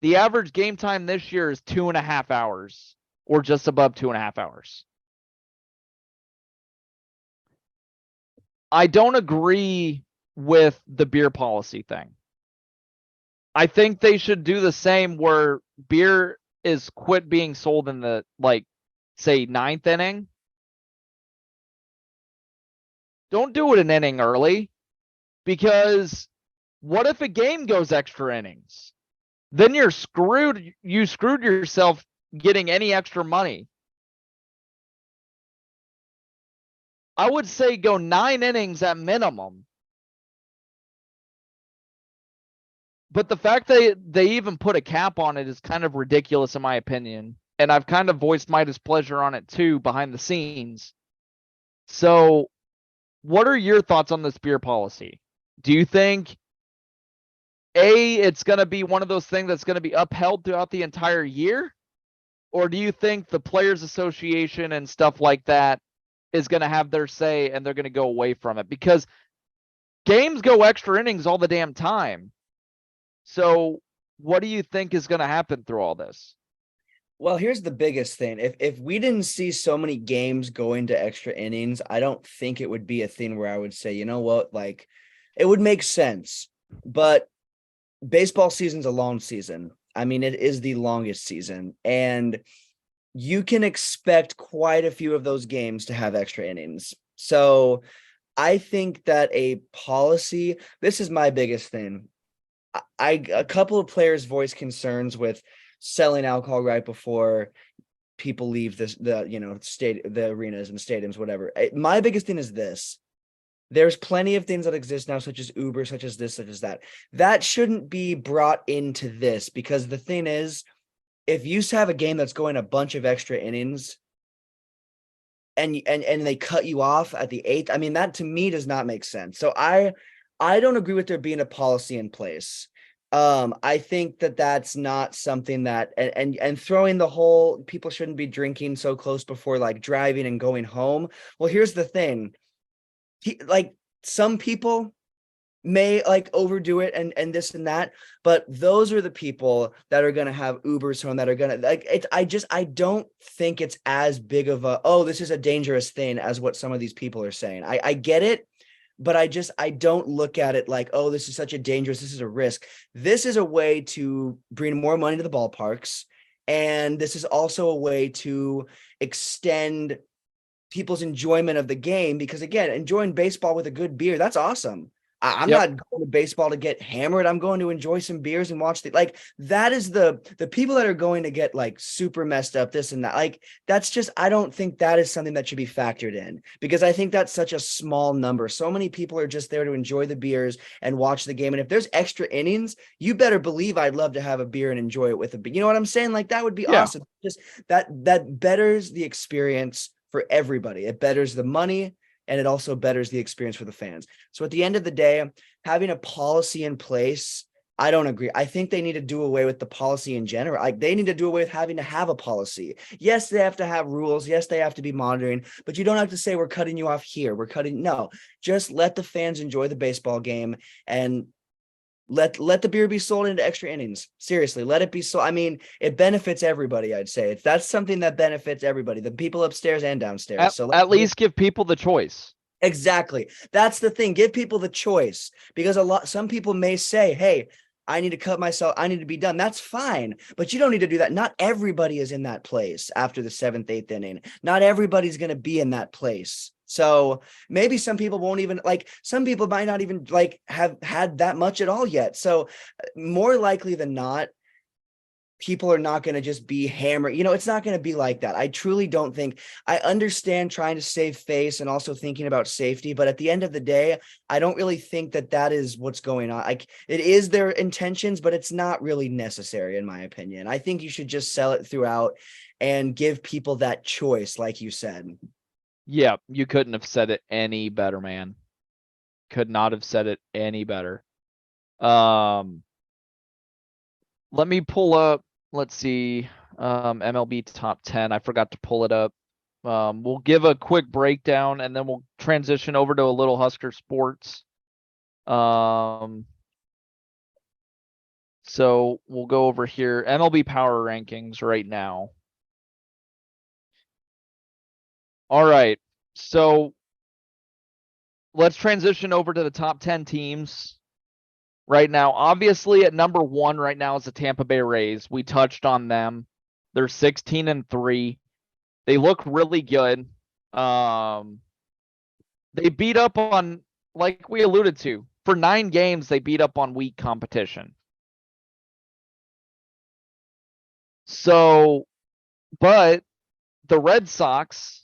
[SPEAKER 1] The average game time this year is 2.5 hours, or just above 2.5 hours. I don't agree with the beer policy thing. I think they should do the same where beer is quit being sold in the, say, 9th inning. Don't do it an inning early, because what if a game goes extra innings? Then you're screwed. You screwed yourself getting any extra money. I would say go 9 innings at minimum. But the fact that they even put a cap on it is kind of ridiculous in my opinion. And I've kind of voiced my displeasure on it too behind the scenes. So what are your thoughts on this beer policy? Do you think it's going to be one of those things that's going to be upheld throughout the entire year? Or do you think the Players Association and stuff like that is going to have their say and they're going to go away from it? Because games go extra innings all the damn time. So what do you think is going to happen through all this?
[SPEAKER 2] Well, here's the biggest thing. If we didn't see so many games going to extra innings, I don't think it would be a thing where I would say, you know what, like, it would make sense. But baseball season's a long season. I mean, it is the longest season, and you can expect quite a few of those games to have extra innings. So I think that a policy, this is my biggest thing. A couple of players voiced concerns with selling alcohol right before people leave the arenas and stadiums, whatever. My biggest thing is this. There's plenty of things that exist now, such as Uber, such as this, such as that. That shouldn't be brought into this, because the thing is, if you have a game that's going a bunch of extra innings and they cut you off at the 8th, I mean, that to me does not make sense. So I don't agree with there being a policy in place. I think that that's not something that, and throwing the whole people shouldn't be drinking so close before like driving and going home. Well, here's the thing. Like, some people may like overdo it and this and that, but those are the people that are going to have Ubers home, that are going to like it. I don't think it's as big of a, oh, this is a dangerous thing as what some of these people are saying. I get it, but I don't look at it like, oh, this is such a dangerous, this is a risk. This is a way to bring more money to the ballparks. And this is also a way to extend people's enjoyment of the game, because again, enjoying baseball with a good beer, that's awesome. I'm not going to baseball to get hammered. I'm going to enjoy some beers and watch like, that is the people that are going to get like super messed up, this and that. Like, that's just, I don't think that is something that should be factored in, because I think that's such a small number. So many people are just there to enjoy the beers and watch the game. And if there's extra innings, you better believe I'd love to have a beer and enjoy it with a beer. You know what I'm saying? Like, that would be awesome. Just that betters the experience for everybody. It betters the money, and it also betters the experience for the fans. So at the end of the day, having a policy in place I don't agree. I think they need to do away with the policy in general. Like they need to do away with having to have a policy. Yes, they have to have rules. Yes, they have to be monitoring, but you don't have to say we're cutting you off here. We're cutting. No, just let the fans enjoy the baseball game and let the beer be sold into extra innings. Seriously, let it be sold. I mean, it benefits everybody. I'd say that's something that benefits everybody, the people upstairs and downstairs. So
[SPEAKER 1] At least give people the choice.
[SPEAKER 2] exactly. That's the thing. Give people the choice because some people may say, hey, I need to cut myself. I need to be done. That's fine. But you don't need to do that. Not everybody is in that place after the 7th, 8th inning. Not everybody's going to be in that place. So maybe some people won't even some people might not even have had that much at all yet. So more likely than not, people are not going to just be hammered. It's not going to be like that. I truly don't think. I understand trying to save face and also thinking about safety, but at the end of the day, I don't really think that is what's going on. It is their intentions, but it's not really necessary in my opinion. I think you should just sell it throughout and give people that choice, like you said.
[SPEAKER 1] Yeah, you couldn't have said it any better, man. Could not have said it any better. Let me pull up, let's see, MLB top 10. I forgot to pull it up. We'll give a quick breakdown and then we'll transition over to a little Husker sports. So we'll go over here, MLB power rankings right now. All right. So let's transition over to the top 10 teams right now. Obviously at number 1 right now is the Tampa Bay Rays. We touched on them. They're 16-3. They look really good. They beat up on, like we alluded to, for 9 games, they beat up on weak competition. So, but the Red Sox,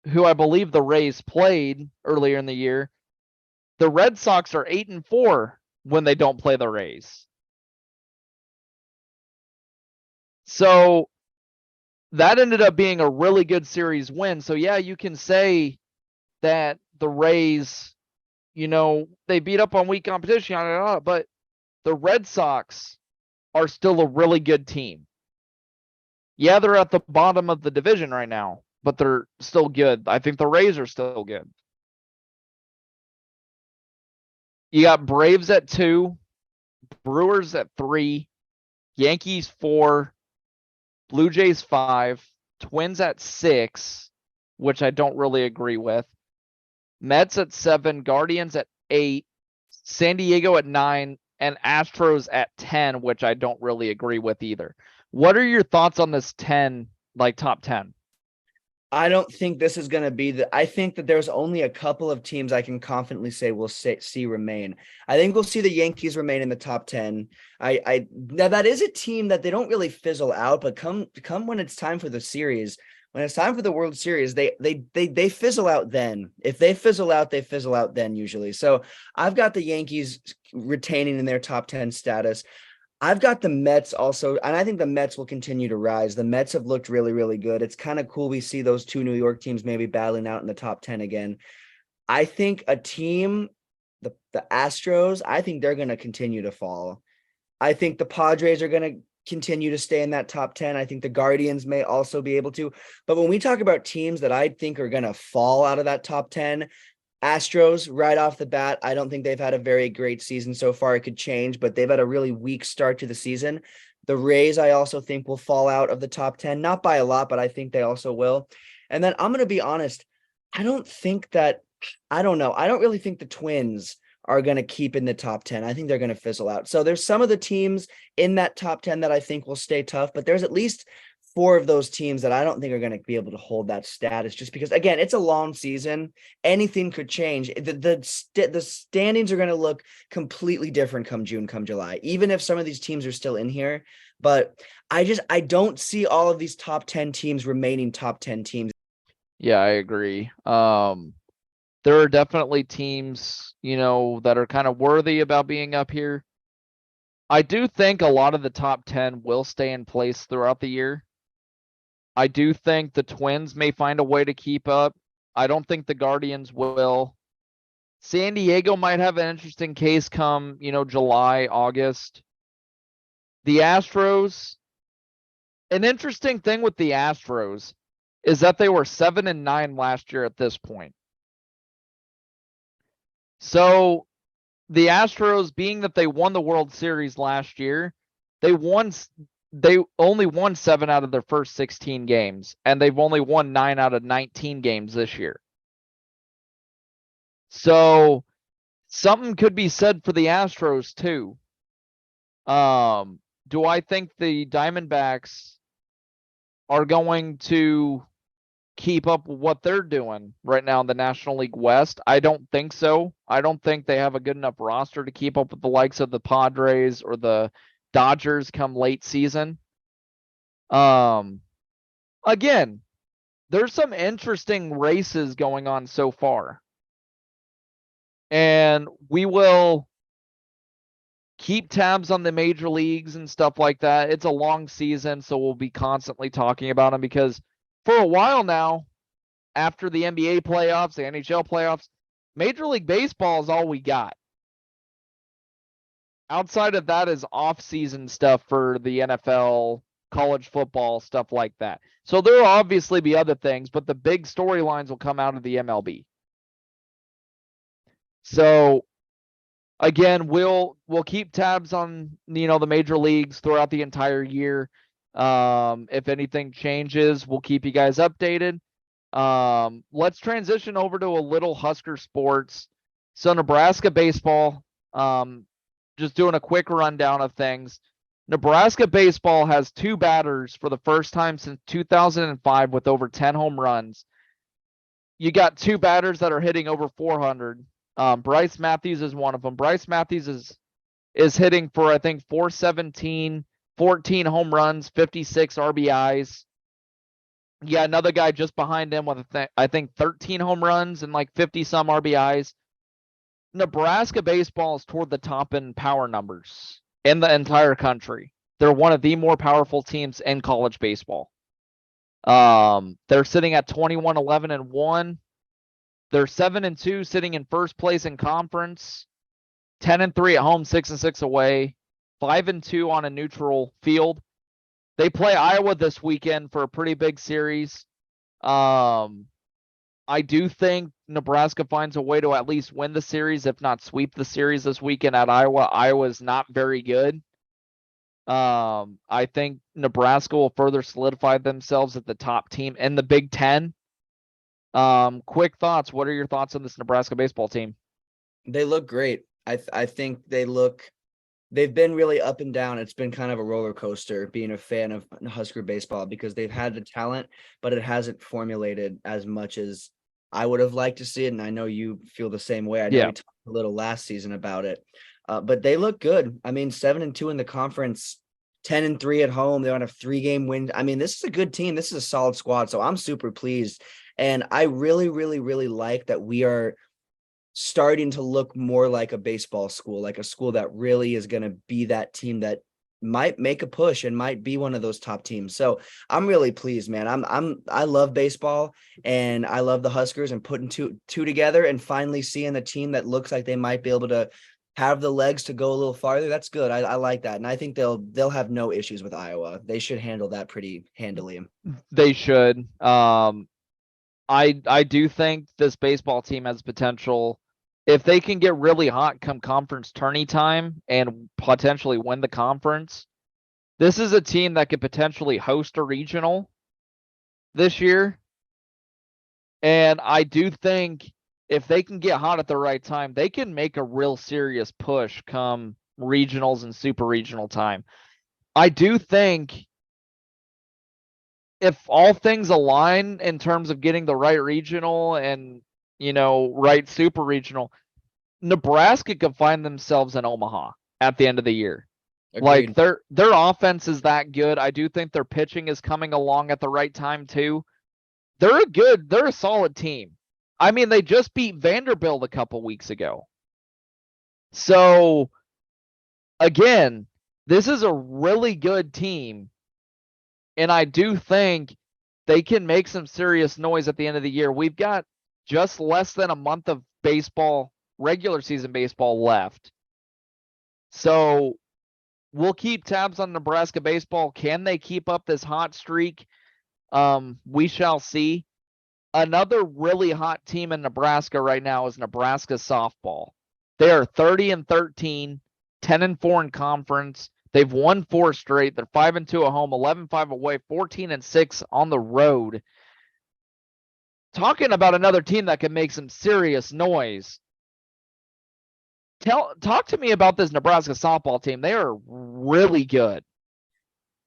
[SPEAKER 1] who I believe the Rays played earlier in the year, the Red Sox are 8-4 when they don't play the Rays. So that ended up being a really good series win. So yeah, you can say that the Rays, they beat up on weak competition, but the Red Sox are still a really good team. Yeah, they're at the bottom of the division right now, but they're still good. I think the Rays are still good. You got Braves at 2, Brewers at 3, Yankees 4, Blue Jays 5, Twins at 6, which I don't really agree with. Mets at 7, Guardians at 8, San Diego at 9, and Astros at 10, which I don't really agree with either. What are your thoughts on this 10, top 10?
[SPEAKER 2] I don't think this is going to be I think that there's only a couple of teams I can confidently say we'll see remain. I think we'll see the Yankees remain in the top 10. Now that is a team that they don't really fizzle out, but come when it's time for the series, when it's time for the World Series, they fizzle out then. If they fizzle out, they fizzle out then usually. So I've got the Yankees retaining in their top 10 status. I've got the Mets also, and I think the Mets will continue to rise. The Mets have looked really, really good. It's kind of cool. We see those 2 New York teams maybe battling out in the top 10 again. I think a team, the Astros, I think they're going to continue to fall. I think the Padres are going to continue to stay in that top 10. I think the Guardians may also be able to. But when we talk about teams that I think are going to fall out of that top 10, Astros right off the bat, I don't think they've had a very great season so far. It could change, but they've had a really weak start to the season. The Rays, I also think, will fall out of the top 10, not by a lot, but I think they also will. And then I'm going to be honest, I don't know. I don't really think the Twins are going to keep in the top 10. I think they're going to fizzle out. So there's some of the teams in that top 10 that I think will stay tough, but there's at least 4 of those teams that I don't think are going to be able to hold that status just because, again, it's a long season. Anything could change. The standings are going to look completely different come June, come July, even if some of these teams are still in here. But I don't see all of these top 10 teams remaining top 10 teams.
[SPEAKER 1] Yeah, I agree. There are definitely teams, that are kind of worthy about being up here. I do think a lot of the top 10 will stay in place throughout the year. I do think the Twins may find a way to keep up. I don't think the Guardians will. San Diego might have an interesting case come, July, August. The Astros, an interesting thing with the Astros is that they were 7-9 last year at this point. So the Astros, being that they won the World Series last year, they only won 7 out of their first 16 games, and they've only won 9 out of 19 games this year. So something could be said for the Astros too. Do I think the Diamondbacks are going to keep up with what they're doing right now in the National League West? I don't think so. I don't think they have a good enough roster to keep up with the likes of the Padres or the Dodgers come late season. Again, there's some interesting races going on so far. And we will keep tabs on the major leagues and stuff like that. It's a long season, so we'll be constantly talking about them because for a while now, after the NBA playoffs, the NHL playoffs, Major League Baseball is all we got. Outside of that is off-season stuff for the NFL, college football, stuff like that. So there will obviously be other things, but the big storylines will come out of the MLB. So again, we'll keep tabs on the major leagues throughout the entire year. If anything changes, we'll keep you guys updated. Let's transition over to a little Husker sports. So Nebraska baseball, just doing a quick rundown of things. Nebraska baseball has 2 batters for the first time since 2005 with over 10 home runs. You got 2 batters that are hitting over 400. Bryce Matthews is one of them. Bryce Matthews is hitting for, I think, 417, 14 home runs, 56 RBIs. Yeah, another guy just behind him with, I think, 13 home runs and like 50 some RBIs. Nebraska baseball is toward the top in power numbers in the entire country. They're one of the more powerful teams in college baseball. They're sitting at 21-11-1. They're 7-2, sitting in first place in conference. 10-3 at home, 6-6 away. 5-2 on a neutral field. They play Iowa this weekend for a pretty big series. I do think Nebraska finds a way to at least win the series, if not sweep the series this weekend at Iowa. Iowa is not very good. I think Nebraska will further solidify themselves at the top team in the Big Ten. Quick thoughts. What are your thoughts on this Nebraska baseball team?
[SPEAKER 2] They look great. I think they've been really up and down. It's been kind of a roller coaster being a fan of Husker baseball because they've had the talent, but it hasn't formulated as much as I would have liked to see it. And I know you feel the same way. I know we talked a little last season about it, but they look good. I mean, 7-2 in the conference, 10-3 at home. They're on a 3-game win. I mean, this is a good team. This is a solid squad. So I'm super pleased. And I really, really, really like that we are starting to look more like a baseball school, like a school that really is going to be that team that might make a push and might be one of those top teams. So I'm really pleased, man. I love baseball and I love the Huskers, and putting two together and finally seeing a team that looks like they might be able to have the legs to go a little farther. That's good. I like that. And I think they'll have no issues with Iowa. They should handle that pretty handily.
[SPEAKER 1] They should. I do think this baseball team has potential. If they can get really hot come conference tourney time and potentially win the conference, this is a team that could potentially host a regional this year. And I do think if they can get hot at the right time, they can make a real serious push come regionals and super regional time. I do think if all things align in terms of getting the right regional and, right super regional, Nebraska could find themselves in Omaha at the end of the year.
[SPEAKER 2] Agreed.
[SPEAKER 1] Like their offense is that good. I do think their pitching is coming along at the right time too. They're a solid team. I mean, they just beat Vanderbilt a couple weeks ago. So again, this is a really good team. And I do think they can make some serious noise at the end of the year. We've got just less than a month of baseball regular season baseball left. So we'll keep tabs on Nebraska baseball. Can they keep up this hot streak? We shall see. Another really hot team in Nebraska right now is Nebraska softball. They are 30-13, 10-4 in conference. They've won 4 straight. They're 5-2 at home, 11-5 away, 14-6 on the road. Talking about another team that can make some serious noise. Talk to me about this Nebraska softball team. They are really good.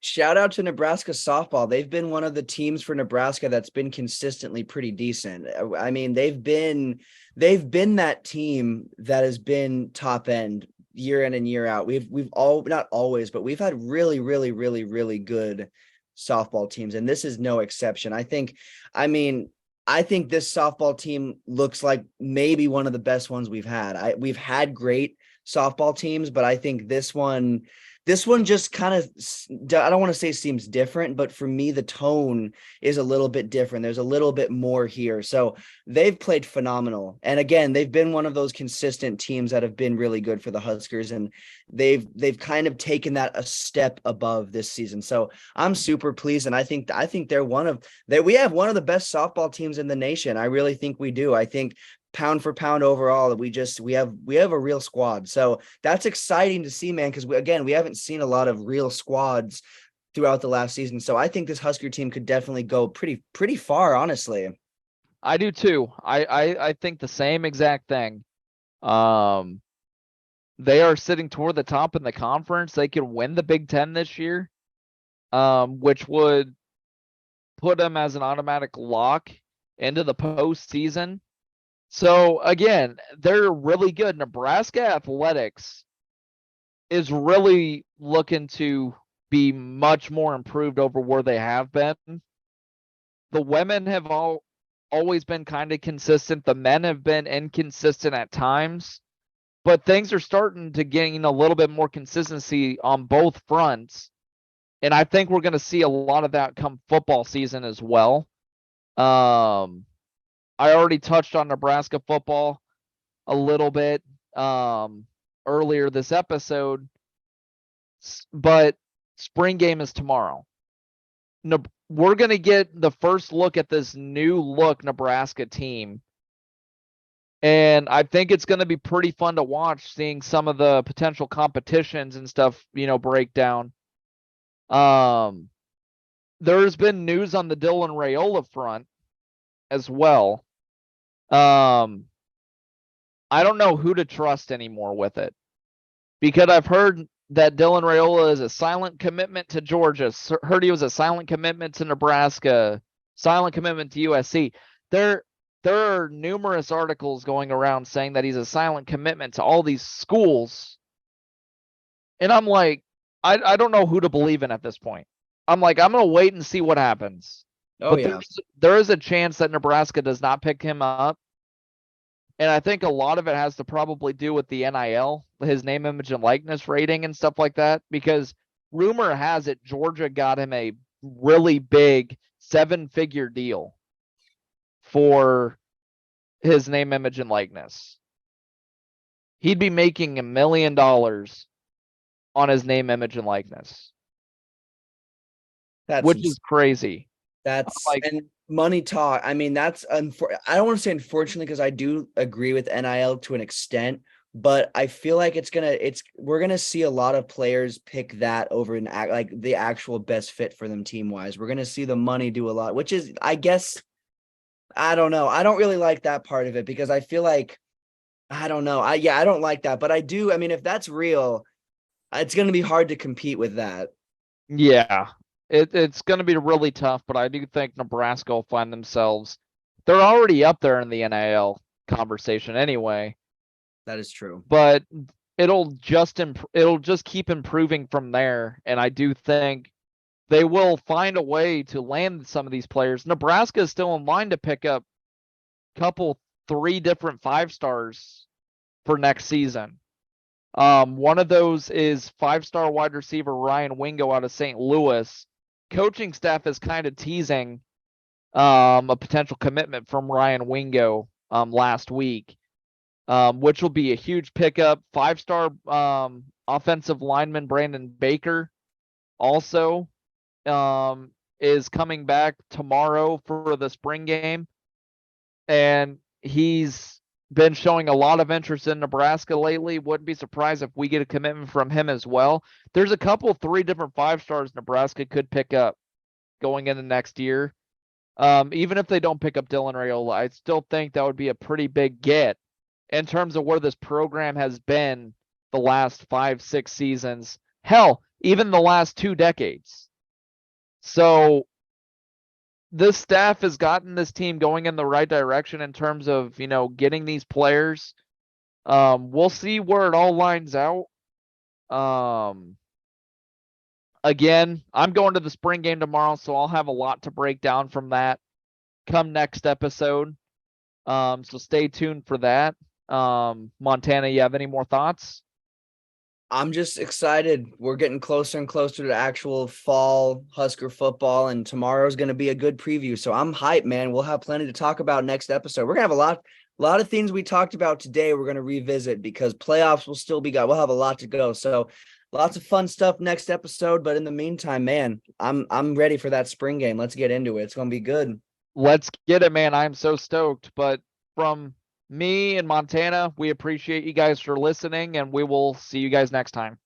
[SPEAKER 2] Shout out to Nebraska softball. They've been one of the teams for Nebraska that's been consistently pretty decent. I mean, they've been that team that has been top end year in and year out. We've all, not always, but we've had really, really, really, really good softball teams, and this is no exception. I think this softball team looks like maybe one of the best ones we've had. We've had great softball teams, but I think this one just kind of, I don't want to say seems different, but for me, the tone is a little bit different. There's a little bit more here. So they've played phenomenal. And again, they've been one of those consistent teams that have been really good for the Huskers. And they've kind of taken that a step above this season. So I'm super pleased. And I think we have one of the best softball teams in the nation. I really think we do. I think pound for pound overall, we have a real squad. So that's exciting to see, man, because we haven't seen a lot of real squads throughout the last season. So I think this Husker team could definitely go pretty far, honestly.
[SPEAKER 1] I do too. I think the same exact thing. They are sitting toward the top in the conference. They could win the Big Ten this year, which would put them as an automatic lock into the postseason. So again, they're really good. Nebraska athletics is really looking to be much more improved over where they have been. The women have always been kind of consistent. The men have been inconsistent at times, but things are starting to gain a little bit more consistency on both fronts. And I think we're going to see a lot of that come football season as well. I already touched on Nebraska football a little bit earlier this episode, but spring game is tomorrow. We're going to get the first look at this new look Nebraska team. And I think it's going to be pretty fun to watch, seeing some of the potential competitions and stuff, break down. There's been news on the Dylan Raiola front as well. I don't know who to trust anymore with it, because I've heard that Dylan Raiola is a silent commitment to Georgia. Heard he was a silent commitment to Nebraska, silent commitment to USC. There are numerous articles going around saying that he's a silent commitment to all these schools. And I'm like, I don't know who to believe in at this point. I'm like, I'm going to wait and see what happens.
[SPEAKER 2] Oh,
[SPEAKER 1] but
[SPEAKER 2] yeah.
[SPEAKER 1] there is a chance that Nebraska does not pick him up. And I think a lot of it has to probably do with the NIL, his name, image, and likeness rating and stuff like that, because rumor has it Georgia got him a really big 7-figure deal for his name, image, and likeness. He'd be making $1 million on his name, image, and likeness, which is crazy.
[SPEAKER 2] That's like, and money talk. I mean, I don't want to say unfortunately, because I do agree with NIL to an extent, but I feel like we're gonna see a lot of players pick that over like the actual best fit for them team wise. We're gonna see the money do a lot, which is, I guess, I don't know. I don't really like that part of it, because I feel like, I don't know. I don't like that, but I do. I mean, if that's real, it's gonna be hard to compete with that.
[SPEAKER 1] Yeah. It's going to be really tough, but I do think Nebraska will find themselves. They're already up there in the NIL conversation anyway.
[SPEAKER 2] That is true.
[SPEAKER 1] But it'll just keep improving from there, and I do think they will find a way to land some of these players. Nebraska is still in line to pick up three different 5-stars for next season. One of those is 5-star wide receiver Ryan Wingo out of St. Louis. Coaching staff is kind of teasing a potential commitment from Ryan Wingo last week. which will be a huge pickup. 5-star offensive lineman Brandon Baker also is coming back tomorrow for the spring game. And he's been showing a lot of interest in Nebraska lately. Wouldn't be surprised if we get a commitment from him as well. There's a couple, 3 different 5-stars Nebraska could pick up going into next year. Even if they don't pick up Dylan Raiola, I still think that would be a pretty big get in terms of where this program has been the last 5-6 seasons. Hell, even the last 2 decades. So this staff has gotten this team going in the right direction in terms of, getting these players. We'll see where it all lines out. Again, I'm going to the spring game tomorrow, so I'll have a lot to break down from that come next episode. So stay tuned for that. Montana, you have any more thoughts?
[SPEAKER 2] I'm just excited. We're getting closer and closer to actual fall Husker football, and tomorrow's going to be a good preview. So I'm hyped, man. We'll have plenty to talk about next episode. We're going to have a lot of things we talked about today. We're going to revisit because playoffs will still be got. We'll have a lot to go. So lots of fun stuff next episode. But in the meantime, man, I'm ready for that spring game. Let's get into it. It's going to be good.
[SPEAKER 1] Let's get it, man. I'm so stoked. But from me and Montana, we appreciate you guys for listening, and we will see you guys next time.